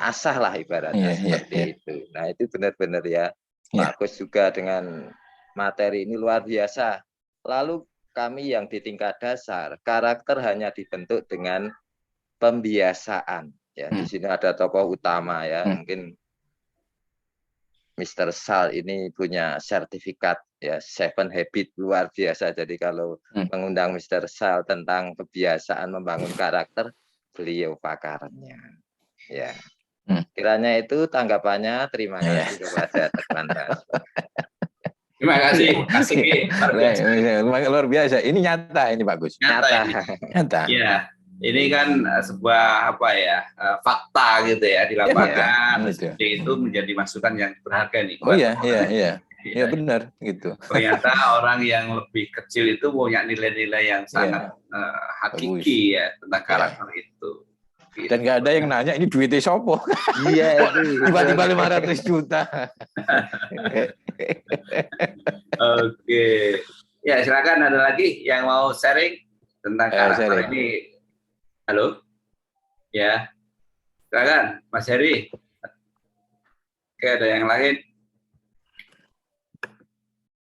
S7: asah lah ibaratnya seperti itu. Nah itu benar-benar ya Pak Gus juga dengan materi ini luar biasa. Lalu kami yang di tingkat dasar, karakter hanya dibentuk dengan pembiasaan. Ya, di sini ada tokoh utama ya, mungkin Mr. Sal ini punya sertifikat ya 7 habit luar biasa. Jadi kalau mengundang Mr. Sal tentang kebiasaan membangun karakter, beliau pakarnya. Ya. Kiranya itu tanggapannya. Terima kasih kepada teman-teman.
S1: Terima kasih.
S5: Luar biasa. Ini nyata ini Pak Gus.
S7: Nyata.
S1: Ya. Ini kan sebuah fakta gitu ya di lapangan. Seperti itu menjadi masukan yang berharga nih.
S5: Oh iya. Iya benar gitu.
S1: Ternyata orang yang lebih kecil itu punya nilai-nilai yang sangat hakiki ya tentang karakter itu.
S5: Gitu. Dan nggak ada yang nanya ini duitnya sopo.
S7: Iya.
S5: Tiba-tiba 500 juta.
S1: Oke. Ya silakan, ada lagi yang mau sharing tentang karakter ini. Halo, ya, silakan Mas Heri Oke, ada yang lain?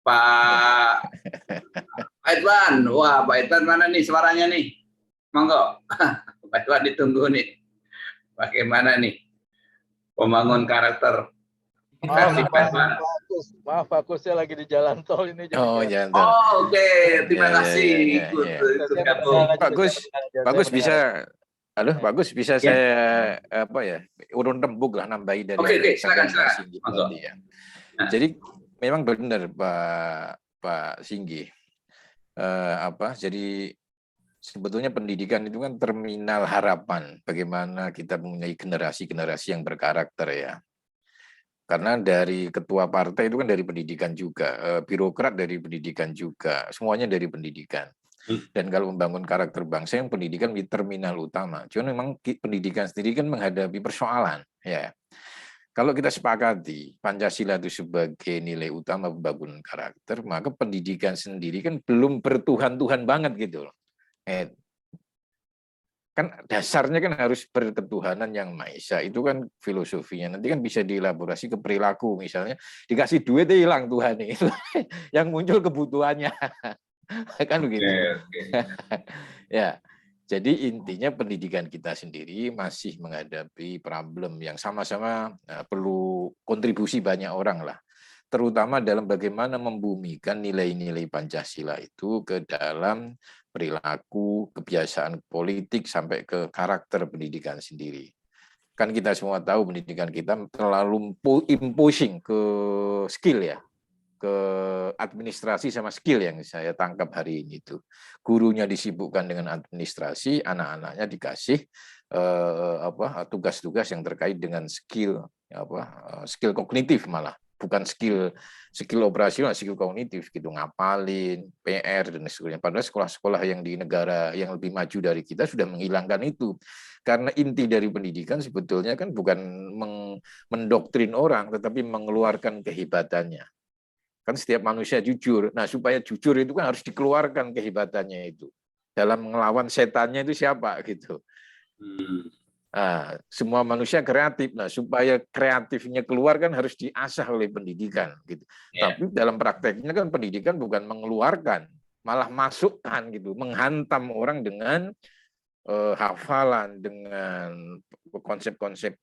S1: Pak Edwan, wah Pak Edwan mana nih suaranya nih? Monggo, Pak Edwan ditunggu nih. Bagaimana nih membangun karakter?
S8: Maaf, Pak, saya lagi di jalan tol ini.
S5: Jalan tol.
S1: Oke. Terima kasih.
S5: Bagus bisa. Halo, bagus bisa saya urun rembuk lah nambahi dari
S1: silakan.
S5: Ya. Jadi memang benar Pak Singgi. Jadi sebetulnya pendidikan itu kan terminal harapan bagaimana kita mempunyai generasi-generasi yang berkarakter ya. Karena dari ketua partai itu kan dari pendidikan juga, birokrat dari pendidikan juga, semuanya dari pendidikan. Dan kalau membangun karakter bangsa yang pendidikan di terminal utama. Cuma memang pendidikan sendiri kan menghadapi persoalan ya. Kalau kita sepakati Pancasila itu sebagai nilai utama pembangunan karakter, maka pendidikan sendiri kan belum bertuhan-tuhan banget gitu loh. Kan dasarnya kan harus berketuhanan yang Maha Esa, itu kan filosofinya. Nanti kan bisa dielaborasi ke perilaku, misalnya dikasih duit hilang Tuhan itu, yang muncul kebutuhannya, kan begitu. Ya, jadi intinya pendidikan kita sendiri masih menghadapi problem yang sama-sama perlu kontribusi banyak orang lah. Terutama dalam bagaimana membumikan nilai-nilai Pancasila itu ke dalam perilaku, kebiasaan politik, sampai ke karakter pendidikan sendiri. Kan kita semua tahu pendidikan kita terlalu imposing ke skill ya, ke administrasi sama skill yang saya tangkap hari ini itu. Gurunya disibukkan dengan administrasi, anak-anaknya dikasih tugas-tugas yang terkait dengan skill, skill kognitif malah. Bukan skill operasional, skill kognitif gitu, ngapalin, PR dan sebagainya. Padahal sekolah-sekolah yang di negara yang lebih maju dari kita sudah menghilangkan itu. Karena inti dari pendidikan sebetulnya kan bukan mendoktrin orang, tetapi mengeluarkan kehebatannya. Kan setiap manusia jujur. Nah, supaya jujur itu kan harus dikeluarkan kehebatannya itu. Dalam melawan setannya itu siapa gitu. Nah, semua manusia kreatif. Nah, supaya kreatifnya keluar kan harus diasah oleh pendidikan gitu. Tapi dalam prakteknya kan pendidikan bukan mengeluarkan, malah masukkan gitu, menghantam orang dengan hafalan, dengan konsep-konsep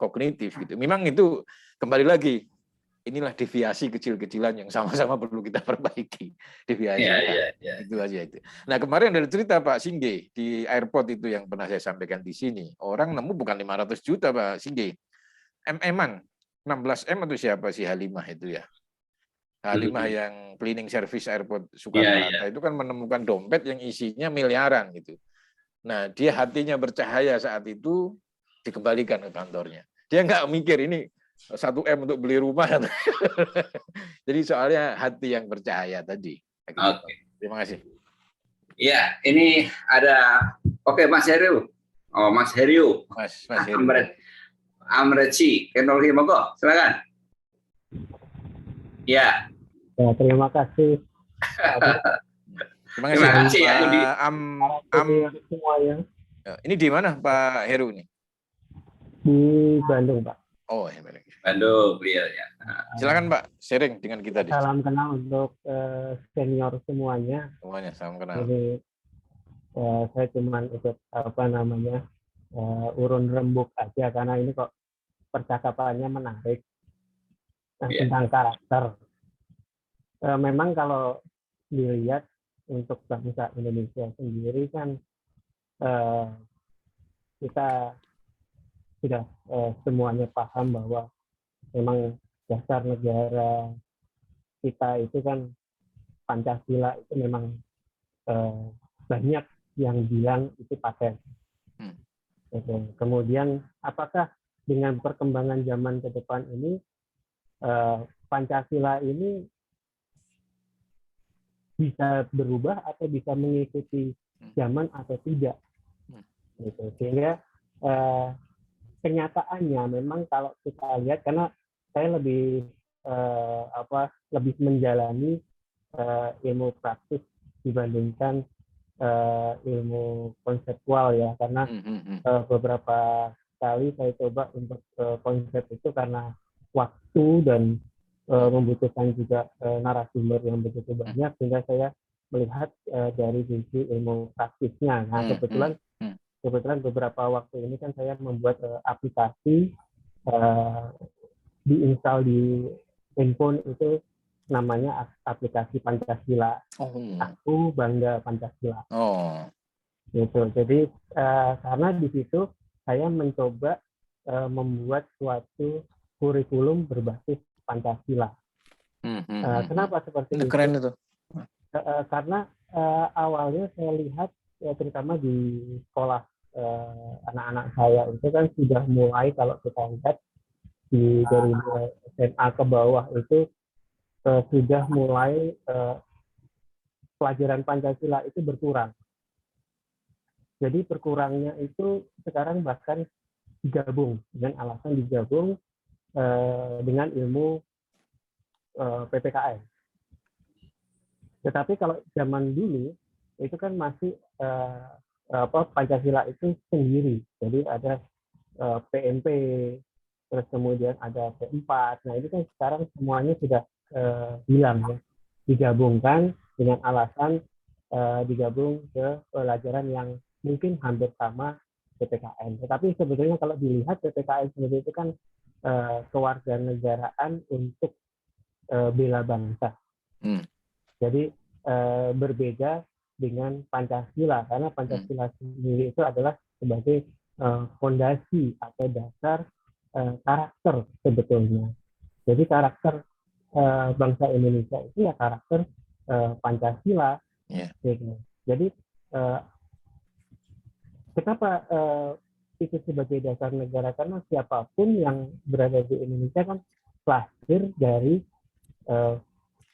S5: kognitif gitu. Memang itu kembali lagi, inilah deviasi kecil-kecilan yang sama-sama perlu kita perbaiki. Deviasi. Itu aja itu. Nah, kemarin ada cerita Pak Singge di airport itu yang pernah saya sampaikan di sini. Orang nemu bukan 500 juta Pak Singge. MM-an 16M atau siapa sih Halimah itu ya. Halimah yang cleaning service airport Soekarno-Hatta itu kan menemukan dompet yang isinya miliaran gitu. Nah, dia hatinya bercahaya saat itu, dikembalikan ke kantornya. Dia nggak mikir ini 1M untuk beli rumah. Jadi soalnya hati yang percaya tadi.
S1: Oke.
S5: Terima kasih.
S1: Ya, ini ada Mas Heru. Mas Heru.
S5: Mas Heru.
S1: Amreci, teknologi monggo, silakan. Ya.
S9: Terima kasih.
S5: Terima kasih ya,
S9: semuanya.
S5: Ini di mana Pak Heru nih?
S9: Di Bandung, Pak.
S5: Oh,
S1: Bandung, beliau ya.
S5: Silakan Pak, sharing dengan kita.
S9: Salam kenal untuk senior semuanya.
S5: Semuanya, salam kenal.
S9: Jadi saya cuma ikut urun rembuk aja karena ini kok percakapannya menarik tentang karakter. Memang kalau dilihat untuk bangsa Indonesia sendiri kan kita sudah semuanya paham bahwa memang dasar negara kita itu kan Pancasila itu memang banyak yang bilang itu paten. Kemudian apakah dengan perkembangan zaman ke depan ini Pancasila ini bisa berubah atau bisa mengikuti zaman atau tidak? Gitu. Sehingga kenyataannya memang kalau kita lihat, karena saya lebih menjalani ilmu praktis dibandingkan ilmu konseptual ya, karena beberapa kali saya coba untuk konsep itu karena waktu dan membutuhkan juga narasumber yang begitu banyak, sehingga saya melihat dari sisi ilmu praktisnya. Nah, kebetulan beberapa waktu ini kan saya membuat aplikasi diinstal di handphone itu, namanya aplikasi Pancasila. Aku bangga Pancasila. Gitu. Jadi karena di situ saya mencoba membuat suatu kurikulum berbasis Pancasila. Kenapa seperti itu?
S5: Keren itu.
S9: Karena awalnya saya lihat terutama di sekolah anak-anak saya itu kan sudah mulai, kalau kita lihat dari SMA ke bawah itu sudah mulai pelajaran Pancasila itu berkurang. Jadi berkurangnya itu sekarang bahkan digabung, dengan alasan digabung dengan ilmu PPKN. Tetapi kalau zaman dulu itu kan masih Pancasila itu sendiri. Jadi ada PMP, terus kemudian ada P4. Nah itu kan sekarang semuanya sudah hilang ya, digabungkan dengan alasan digabung ke pelajaran yang mungkin hampir sama PPKN. Tetapi sebetulnya kalau dilihat PPKN sendiri itu kan kewarganegaraan untuk bela bangsa. Jadi berbeda dengan Pancasila, karena Pancasila sendiri itu adalah sebagai fondasi atau dasar karakter sebetulnya. Jadi karakter bangsa Indonesia itu ya karakter Pancasila. Gitu. Jadi kenapa itu sebagai dasar negara? Karena siapapun yang berada di Indonesia kan lahir dari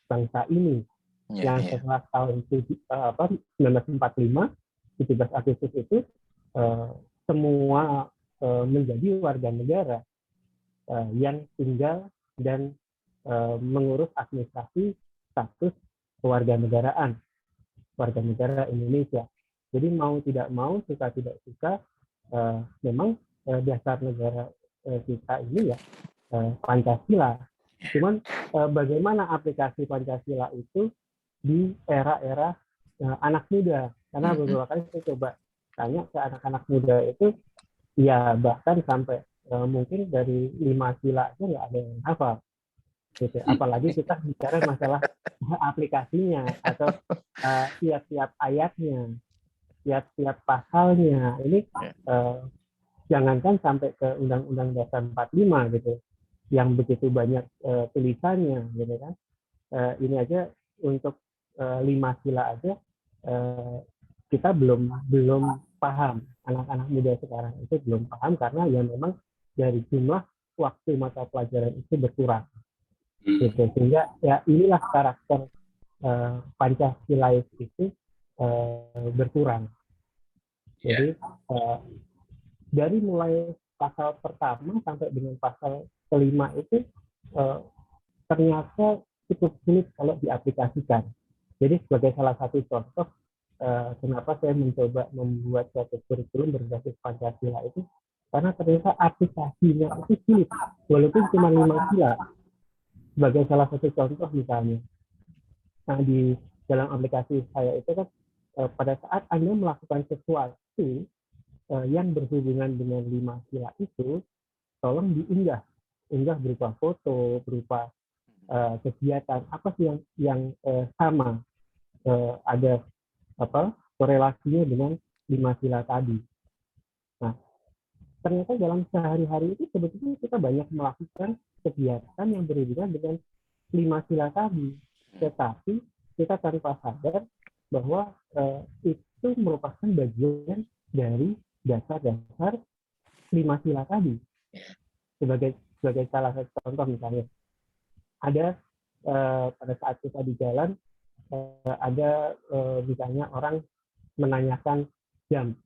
S9: bangsa ini. Yang setelah tahun 1945, 17 Agustus itu semua menjadi warga negara yang tinggal dan mengurus administrasi status kewarganegaraan, warga negara Indonesia. Jadi mau tidak mau, suka tidak suka, memang dasar negara kita ini ya Pancasila. Cuman bagaimana aplikasi Pancasila itu di era-era anak muda? Karena beberapa kali saya coba tanya ke anak-anak muda itu, ya bahkan sampai mungkin dari 5 sila aja nggak ada yang hafal. Gitu. Apalagi kita bicara masalah aplikasinya atau tiap-tiap ayatnya, tiap-tiap pasalnya. Ini jangankan sampai ke Undang-Undang Dasar 45 gitu, yang begitu banyak tulisannya, gitu kan. Ini aja untuk 5 sila aja kita belum paham. Anak-anak muda sekarang itu belum paham karena ya memang dari jumlah waktu mata pelajaran itu berkurang. Gitu. Sehingga ya inilah karakter Pancasila itu berkurang. Jadi dari mulai pasal pertama sampai dengan pasal kelima itu ternyata cukup sulit kalau diaplikasikan. Jadi sebagai salah satu contoh kenapa saya mencoba membuat suatu kurikulum berbasis Pancasila itu, karena ternyata aplikasinya itu sulit, walaupun cuma 5 sila. Sebagai salah satu contoh misalnya, nah di dalam aplikasi saya itu kan pada saat Anda melakukan sesuatu yang berhubungan dengan 5 sila itu, tolong diunggah berupa foto, berupa kegiatan apa sih yang sama ada korelasinya dengan 5 sila tadi. Nah, ternyata dalam sehari-hari itu sebetulnya kita banyak melakukan kegiatan yang berhubungan dengan 5 sila tadi, tetapi kita tanpa sadar bahwa itu merupakan bagian dari dasar-dasar 5 sila tadi. Sebagai salah satu contoh misalnya, ada pada saat kita di jalan ada misalnya orang menanyakan jam,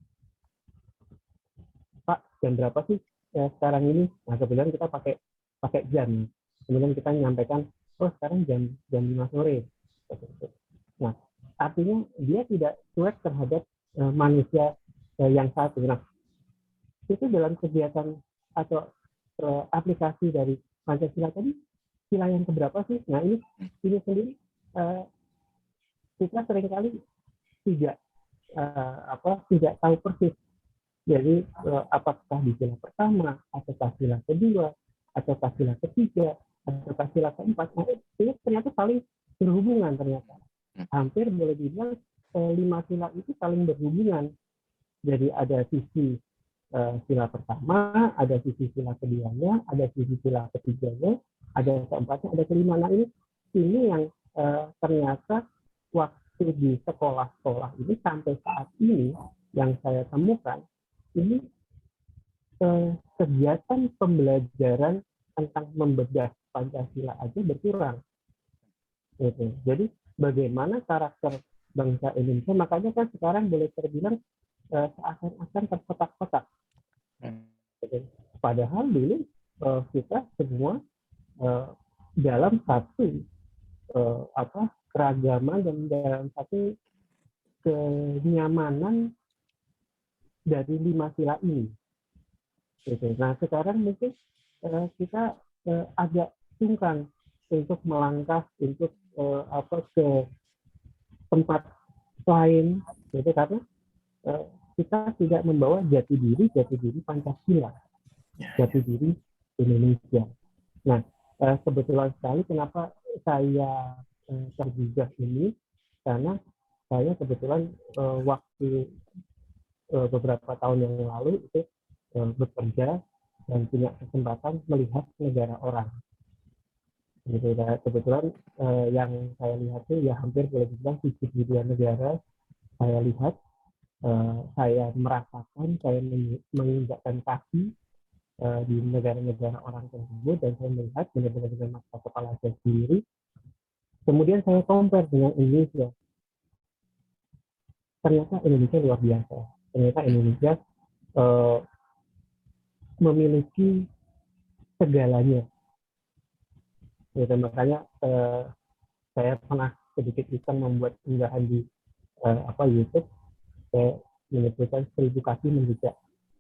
S9: Pak, jam berapa sih sekarang ini? Nah, kemudian kita pakai jam, kemudian kita menyampaikan, oh sekarang jam 5 sore. Nah, artinya dia tidak cuek terhadap manusia yang satu. Nah, itu dalam kegiatan atau aplikasi dari Pancasila tadi sila yang keberapa sih? Nah ini sendiri kita seringkali tidak tahu persis. Jadi apakah di sila pertama, ataukah sila kedua, ataukah sila ketiga, ataukah sila keempat? Nah ini ternyata saling berhubungan ternyata. Hampir boleh dibilang 5 sila itu saling berhubungan. Jadi ada sisi sila pertama, ada sisi sila keduanya, ada sisi sila ketiganya, ada keempatnya, ada kelima. Nah ini yang ternyata waktu di sekolah-sekolah ini sampai saat ini yang saya temukan ini kegiatan pembelajaran tentang membedah Pancasila aja berkurang. Gitu. Jadi bagaimana karakter bangsa Indonesia, makanya kan sekarang boleh terbilang seakan-akan terkotak-kotak. Padahal dulu kita semua dalam satu keragaman dan dalam satu kenyamanan dari 5 sila ini. Gitu. Nah sekarang mungkin kita agak sungkan untuk melangkah untuk ke tempat lain, gitu, karena kita tidak membawa jati diri Pancasila, jati diri Indonesia. Nah, kebetulan sekali kenapa saya tergugah ini, karena saya kebetulan waktu beberapa tahun yang lalu itu bekerja dan punya kesempatan melihat negara orang. Gitu, kebetulan yang saya lihat itu ya hampir boleh dibilang 72 negara saya lihat. Saya merasakan, saya menginjakkan kaki di negara-negara orang tersebut, dan saya melihat benar-benar dengan mata kepala saya sendiri. Kemudian saya compare dengan Indonesia. Ternyata Indonesia luar biasa. Ternyata Indonesia memiliki segalanya. Gitu, makanya saya pernah sedikit iseng membuat unggahan di YouTube. Saya menyebutkan 1000 kaki menjejak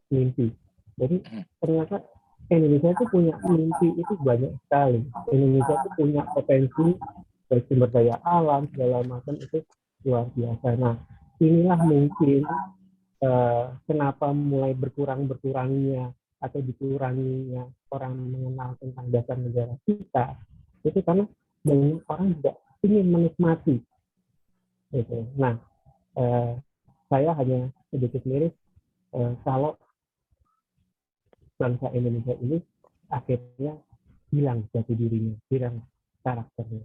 S9: mimpi. Jadi ternyata Indonesia itu punya mimpi itu banyak sekali. Indonesia itu punya potensi dari sumber daya alam segala macam itu luar biasa. Nah inilah mungkin kenapa mulai berkurangnya atau dikuranginya orang mengenal tentang dasar negara kita. Itu karena banyak orang juga ingin menikmati. Gitu. Nah saya hanya sedikit miris kalau bangsa Indonesia ini akhirnya hilang jati dirinya, hilang karakternya,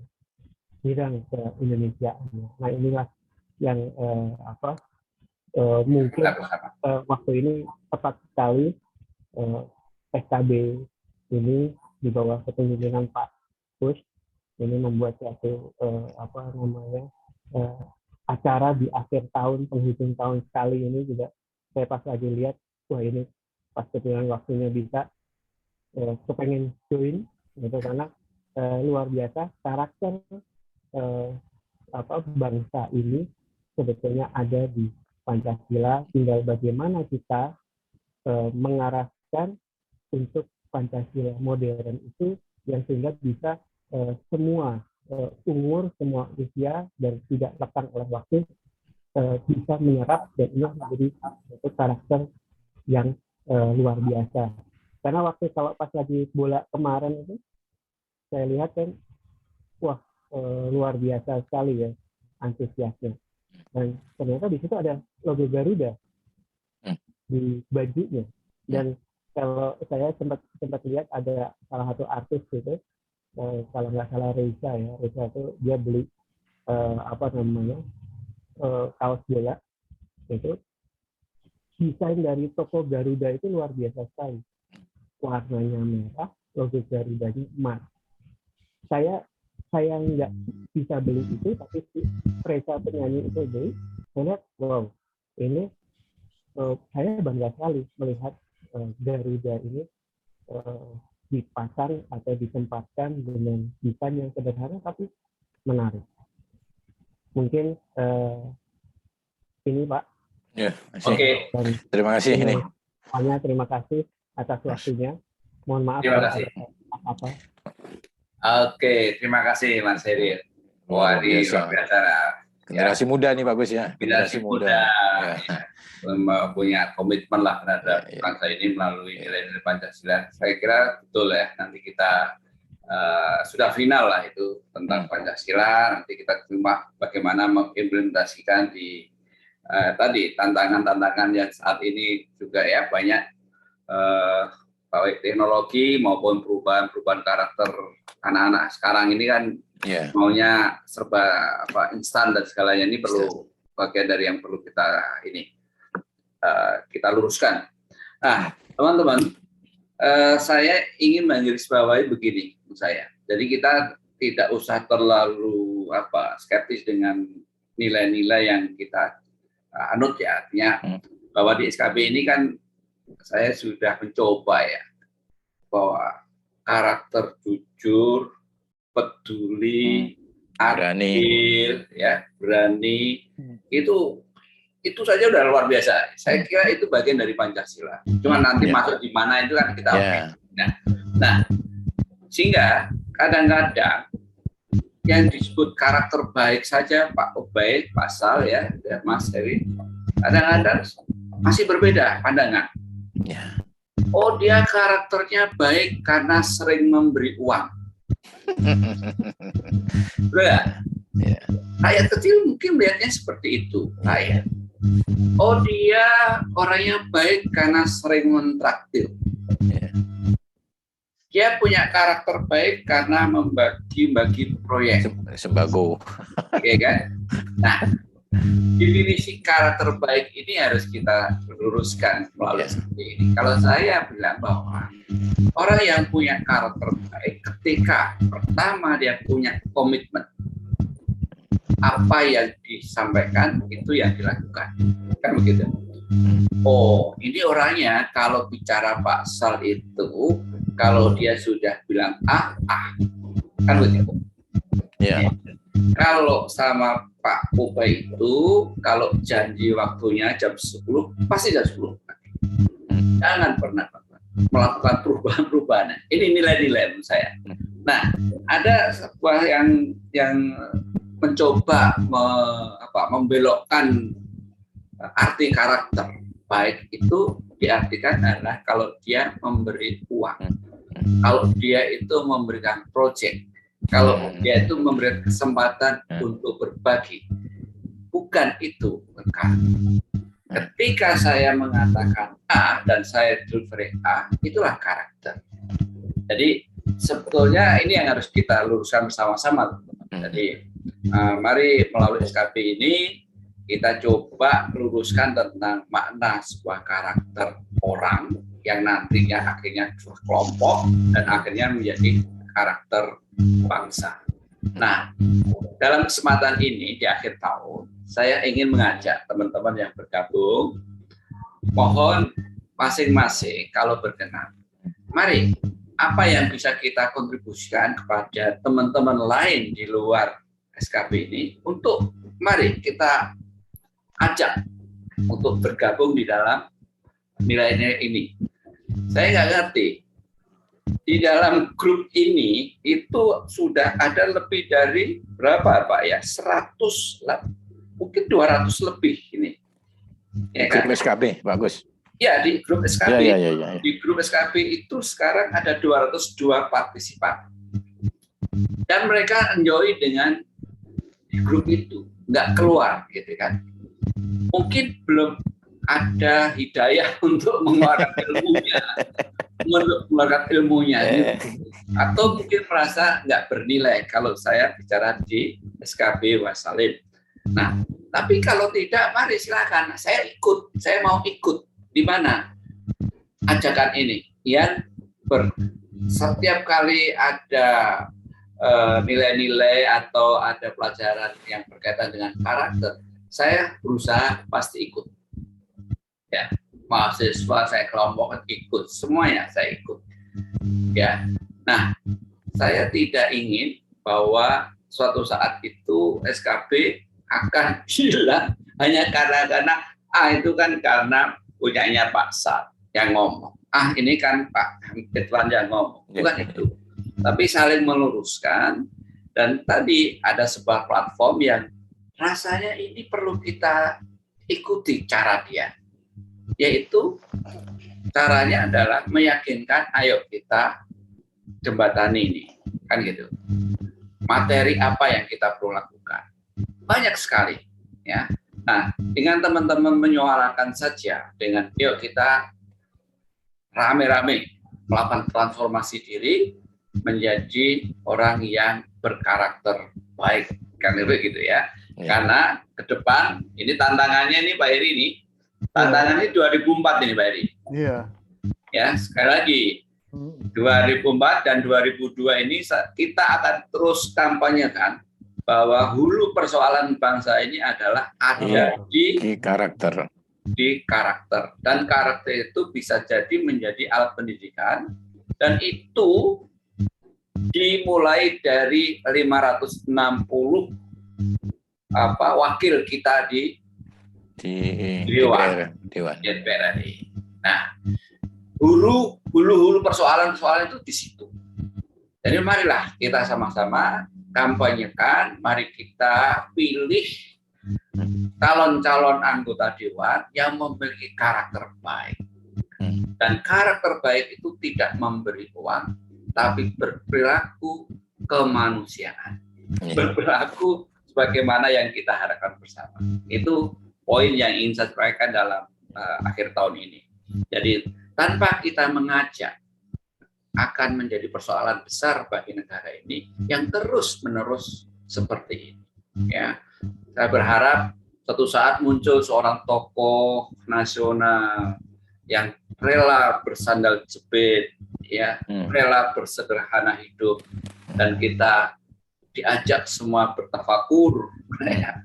S9: hilang keindonesiaannya. Nah inilah yang mungkin waktu ini tepat sekali PKB ini di bawah kepemimpinan Pak Bush ini membuat suatu acara di akhir tahun, penghujung tahun sekali ini juga saya pas lagi lihat, wah ini pas kebetulan waktunya bisa kepengen join gitu, karena luar biasa karakter bangsa ini sebetulnya ada di Pancasila, tinggal bagaimana kita mengarahkan untuk Pancasila modern itu yang sehingga bisa semua umur, semua usia, dan tidak lekang oleh waktu bisa menyerap, dan ini menjadi satu karakter yang luar biasa. Karena waktu kalau pas lagi bola kemarin itu saya lihat kan, wah luar biasa sekali ya antusiasnya. Dan ternyata di situ ada logo Garuda di bajunya. Dan kalau saya sempat lihat ada salah satu artis gitu, kalau nggak salah Reza itu dia beli kaos bola itu, desain dari toko Garuda itu luar biasa sekali, warnanya merah, logo Garudanya emas. Saya nggak bisa beli itu, tapi si Reza penyanyi itu beli. Saya lihat, wow, ini saya bangga sekali melihat Garuda ini dipasang atau ditempatkan dengan desain yang sederhana tapi menarik. Mungkin ini Pak.
S5: Ya, Oke. Terima kasih ini.
S9: Terima kasih atas waktunya. Mohon maaf
S1: terima kasih.
S9: apa
S1: Oke, terima kasih Mas Heri. Wah, ini luar biasa.
S5: Generasi muda nih Pak Gus ya.
S1: Generasi muda. Ya. Punya komitmen lah terhadap bangsa ini melalui nilai-nilai Pancasila. Saya kira betul ya, nanti kita sudah final lah itu tentang Pancasila. Nanti kita cuma bagaimana mengimplementasikan di tadi tantangan-tantangan yang saat ini juga ya banyak baik teknologi maupun perubahan karakter anak-anak sekarang ini kan maunya serba instan dan segalanya, ini perlu bagian dari yang perlu kita luruskan. Nah, teman-teman, saya ingin menggarisbawahi begini menurut saya. Jadi kita tidak usah terlalu skeptis dengan nilai-nilai yang kita anut ya, artinya bahwa di SKB ini kan saya sudah mencoba ya bahwa karakter jujur, peduli, adil, ya, berani, itu saja udah luar biasa. Saya kira itu bagian dari Pancasila. Cuma nanti masuk di mana itu kan kita Nah, sehingga kadang-kadang yang disebut karakter baik saja Pak Ubay, Pasal ya, Mas Heri, kadang-kadang masih berbeda pandangan. Oh, dia karakternya baik karena sering memberi uang. Rakyat kecil mungkin melihatnya seperti itu. Oh, dia orangnya baik karena sering mentraktir. Dia punya karakter baik karena membagi-bagi proyek. Sembako. Oke kan? Nah, definisi karakter baik ini harus kita luruskan melalui seperti ini. Kalau saya bilang bahwa orang yang punya karakter baik ketika pertama dia punya komitmen, apa yang disampaikan itu yang dilakukan, kan begitu. Oh, ini orangnya kalau bicara pasal itu, kalau dia sudah bilang kan begitu. Kalau sama Pak Ubay itu, kalau janji waktunya jam 10, pasti jam 10. Jangan pernah melakukan perubahan-perubahan. Ini nilai-nilai menurut saya. Nah, ada sebuah yang mencoba membelokkan arti karakter baik itu diartikan adalah kalau dia memberi uang, kalau dia itu memberikan proyek, kalau dia itu memberikan kesempatan untuk berbagi. Bukan itu. Ketika saya mengatakan A dan saya delivery A, itulah karakter. Jadi sebetulnya ini yang harus kita luruskan bersama-sama. Jadi mari melalui SKB ini kita coba luruskan tentang makna sebuah karakter orang yang nantinya akhirnya kelompok dan akhirnya menjadi karakter bangsa. Nah, dalam kesempatan ini di akhir tahun, saya ingin mengajak teman-teman yang bergabung, mohon masing-masing kalau berkenan, mari apa yang bisa kita kontribusikan kepada teman-teman lain di luar SKB ini untuk mari kita ajak untuk bergabung di dalam nilai-nilai ini. Saya nggak ngerti, di dalam grup ini itu sudah ada lebih dari berapa Pak ya? 100, mungkin 200 lebih ini. Ya,
S5: grup
S1: kan?
S5: SKB, bagus.
S1: Ya, di grup SKB.
S5: Ya.
S1: Di grup SKB itu sekarang ada 202 partisipan. Dan mereka enjoy dengan di grup itu, nggak keluar gitu kan. Mungkin belum ada hidayah untuk mengeluarkan ilmunya, atau mungkin merasa nggak bernilai kalau saya bicara di SKB Wasalim. Nah, tapi kalau tidak, mari silakan. Saya mau ikut di mana ajakan ini. Yang setiap kali ada nilai-nilai atau ada pelajaran yang berkaitan dengan karakter, saya berusaha pasti ikut. Ya, mahasiswa saya kelompok ikut, semuanya saya ikut. Ya, nah, saya tidak ingin bahwa suatu saat itu SKB akan hilang hanya karena itu kan karena punyanya Pak Sat yang ngomong. Ini kan Pak Ridwan yang ngomong. Bukan itu. tapi saling meluruskan. Dan tadi ada sebuah platform yang rasanya ini perlu kita ikuti cara dia, yaitu caranya adalah meyakinkan, ayo kita jembatani ini, kan gitu. Materi apa yang kita perlu lakukan? Banyak sekali, ya. Nah, dengan teman-teman menyuarakan saja, dengan yuk kita rame-rame melakukan transformasi diri menjadi orang yang berkarakter baik, kan gitu ya. Karena ke depan ini tantangannya ini Pak Heri ini, tantangannya 2004 ini Pak Heri.
S3: Iya.
S1: Ya, sekali lagi 2004 dan 2002 ini kita akan terus kampanyekan bahwa hulu persoalan bangsa ini adalah ada di karakter. Di karakter, dan karakter itu bisa jadi menjadi alat pendidikan, dan itu dimulai dari 560 wakil kita di Dewan DPR RI. Nah, hulu persoalan itu di situ. Jadi marilah kita sama-sama kampanyekan, mari kita pilih calon-calon anggota dewan yang memiliki karakter baik. Dan karakter baik itu tidak memberi uang, tapi berperilaku kemanusiaan. Berperilaku sebagaimana yang kita harapkan bersama. Itu poin yang ingin saya sampaikan dalam akhir tahun ini. Jadi tanpa kita mengajak, akan menjadi persoalan besar bagi negara ini yang terus-menerus seperti ini. Ya, saya berharap suatu saat muncul seorang tokoh nasional yang rela bersandal jepit, ya, rela bersederhana hidup, dan kita diajak semua bertafakur, ya,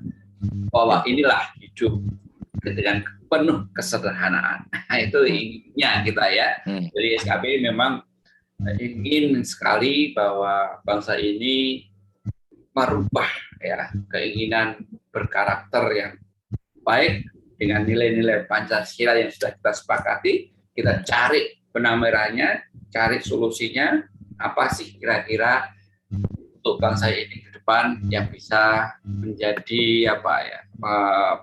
S1: bahwa inilah hidup dengan penuh kesederhanaan. Nah, itu inginnya kita ya. Jadi SKB memang ingin sekali bahwa bangsa ini merubah ya keinginan berkarakter yang baik dengan nilai-nilai Pancasila yang sudah kita sepakati. Kita cari benang merahnya, cari solusinya, apa sih kira-kira untuk bangsa ini ke depan yang bisa menjadi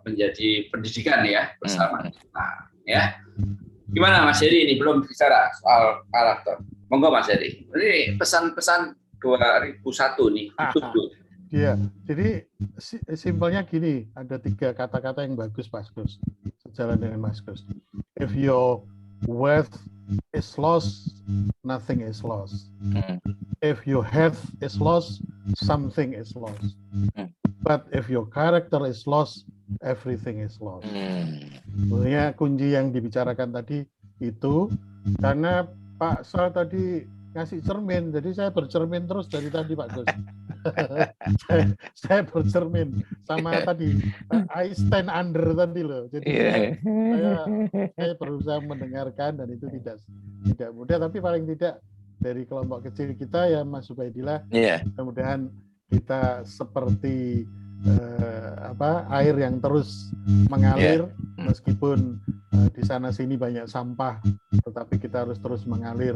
S1: menjadi pendidikan ya bersama kita ya. Gimana Mas Heri, ini belum bicara soal karakter. Monggo Mas Heri. Ini pesan-pesan 2001 nih.
S3: Iya, jadi simpelnya gini, ada 3 kata-kata yang bagus Mas Gus, sejalan dengan Mas Gus. If your wealth is lost, nothing is lost. If your health is lost, something is lost. But if your character is lost, everything is lost. Sebenarnya kunci yang dibicarakan tadi itu, karena Pak Sal tadi ngasih cermin, jadi saya bercermin terus dari tadi Pak Gus. saya bercermin sama tadi I stand under tadi loh. Jadi saya berusaha mendengarkan, dan itu tidak mudah, tapi paling tidak dari kelompok kecil kita ya Mas Zubaidillah, kemudian kita seperti air yang terus mengalir, meskipun di sana sini banyak sampah, tetapi kita harus terus mengalir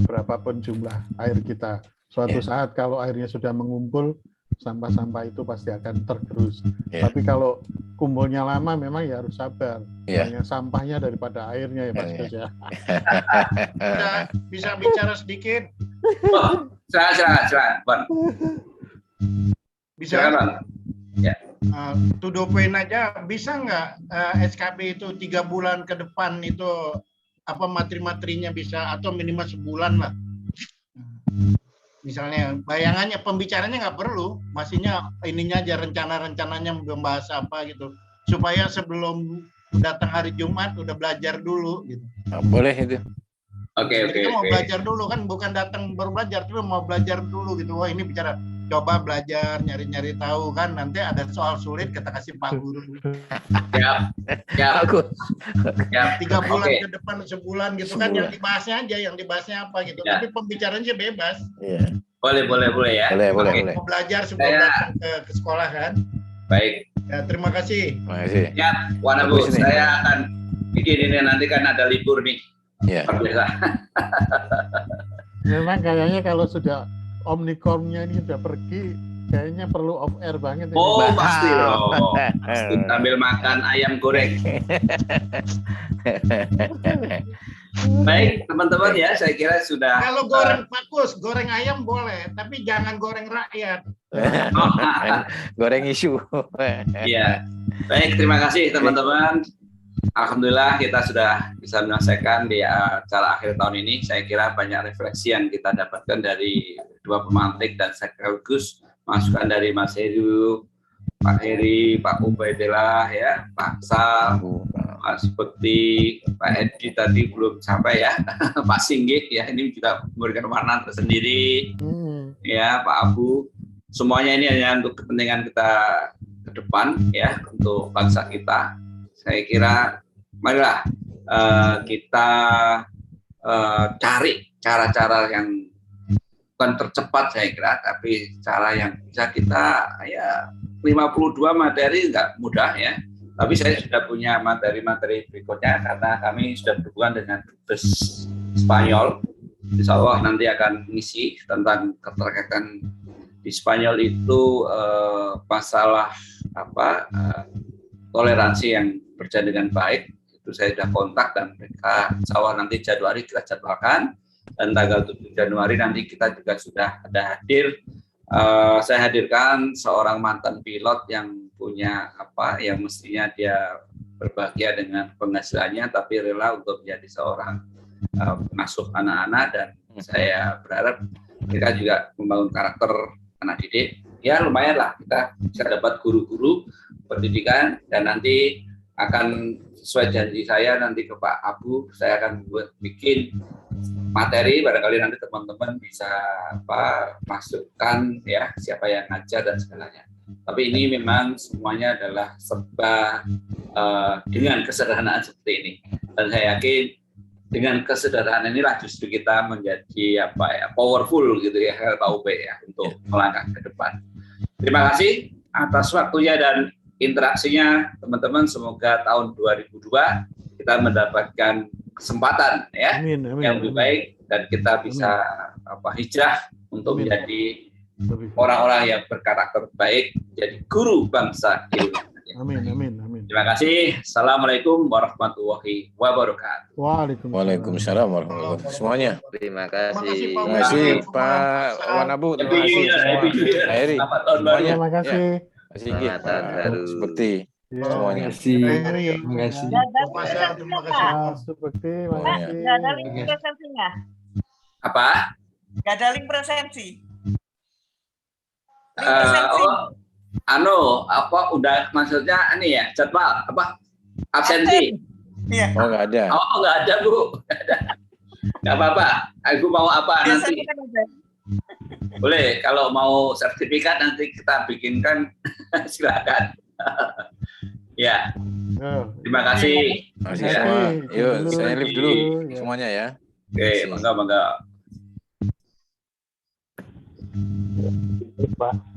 S3: berapapun jumlah air kita. Suatu saat kalau airnya sudah mengumpul, sampah-sampah itu pasti akan tergerus. Tapi kalau kumpulnya lama, memang ya harus sabar. Banyak sampahnya daripada airnya ya Mas Gus ya.
S6: Bisa bicara sedikit?
S1: Silakan.
S6: Bisa kan? Ya. To the point aja, bisa nggak SKB itu 3 bulan ke depan itu materi-materinya bisa, atau minimal sebulan lah. Misalnya bayangannya, pembicaranya nggak perlu, maksudnya ininya aja, rencana-rencananya membahas apa gitu, supaya sebelum datang hari Jumat udah belajar dulu gitu.
S5: Boleh itu.
S6: Oke. Mau belajar dulu kan, bukan datang baru belajar, tapi mau belajar dulu gitu. Wah ini bicara, coba belajar, nyari-nyari tahu kan, nanti ada soal sulit kita kasih Pak Guru.
S1: Ya.
S6: 3 bulan ke depan, sebulan gitu kan, yang dibahasnya aja, yang dibahasnya apa gitu. Tapi pembicaranya bebas.
S1: Boleh ya.
S6: Boleh. Mau belajar sebelum datang ke sekolah kan.
S1: Baik.
S6: Ya, terima kasih.
S1: Ya, Wanabu, saya akan bikin ini, nanti kan ada libur nih.
S3: Memang kayaknya kalau sudah omnicornnya ini sudah pergi, kayaknya perlu off air banget.
S1: Oh, pasti loh. Pasti sambil makan ayam goreng. Baik, teman-teman ya, saya kira sudah.
S6: Kalau goreng pakus, goreng ayam boleh, tapi jangan goreng rakyat.
S5: Goreng isu.
S1: Iya. Baik, terima kasih teman-teman. Alhamdulillah kita sudah bisa menyelesaikan di acara akhir tahun ini. Saya kira banyak refleksi yang kita dapatkan dari dua pemantik dan sekaligus masukan dari Mas Heru, Pak Heri, Pak Ubaidillah, ya, Pak Sal, Mas Bekti, Pak Edi tadi belum sampai ya, Pak Singgih ya, ini juga memberikan warna tersendiri, ya, Pak Abu. Semuanya ini hanya untuk kepentingan kita ke depan ya, untuk bangsa kita. Saya kira marilah kita cari cara-cara yang bukan tercepat saya kira, tapi cara yang bisa kita ya 52 materi nggak mudah ya. Tapi saya sudah punya materi-materi berikutnya karena kami sudah berhubungan dengan Dubes Spanyol. Insya Allah nanti akan mengisi tentang keterkaitan di Spanyol itu masalah toleransi yang berjalan dengan baik. Itu saya sudah kontak dan mereka insya Allah nanti Januari kita jadwalkan, dan tanggal 7 Januari nanti kita juga sudah ada hadir. Saya hadirkan seorang mantan pilot yang punya yang mestinya dia berbahagia dengan penghasilannya tapi rela untuk menjadi seorang pengasuh anak-anak, dan saya berharap kita juga membangun karakter anak didik. Ya lumayan lah kita bisa dapat guru-guru pendidikan, dan nanti akan sesuai janji saya nanti ke Pak Abu, saya akan bikin materi, barangkali nanti teman-teman bisa masukkan ya siapa yang ngajar dan segalanya. Tapi ini memang semuanya adalah serba dengan kesederhanaan seperti ini, dan saya yakin dengan kesederhanaan inilah justru kita menjadi powerful gitu ya Pak UP ya untuk melangkah ke depan. Terima kasih atas waktunya dan interaksinya teman-teman. Semoga tahun 2002 kita mendapatkan kesempatan ya yang lebih baik, dan kita bisa hijrah untuk menjadi orang-orang yang berkarakter baik, jadi guru bangsa Indonesia. Amin. Terima kasih. Assalamualaikum warahmatullahi wabarakatuh.
S5: Waalaikumsalam warahmatullahi wabarakatuh. Semuanya.
S7: Terima kasih.
S5: Terima kasih Pak Wanabu. Terima kasih Pak Heri. Semuanya.
S3: Terima kasih.
S5: Selamat tahun baru. Seperti semuanya.
S2: Terima kasih.
S6: Terima kasih.
S3: Seperti
S10: Nggak ada link presensinya.
S1: Apa?
S10: Nggak ada link presensi.
S1: Udah maksudnya ini ya jadwal absensi?
S10: Iya.
S5: Oh nggak ada.
S1: Oh nggak ada Bu. Nggak apa-apa. Aku mau apa nanti? Boleh, kalau mau sertifikat nanti kita bikinkan, silakan. Ya, terima kasih.
S5: Terima kasih semua. Yuk, saya live dulu semuanya ya.
S1: Oke, bangga.
S9: Pak.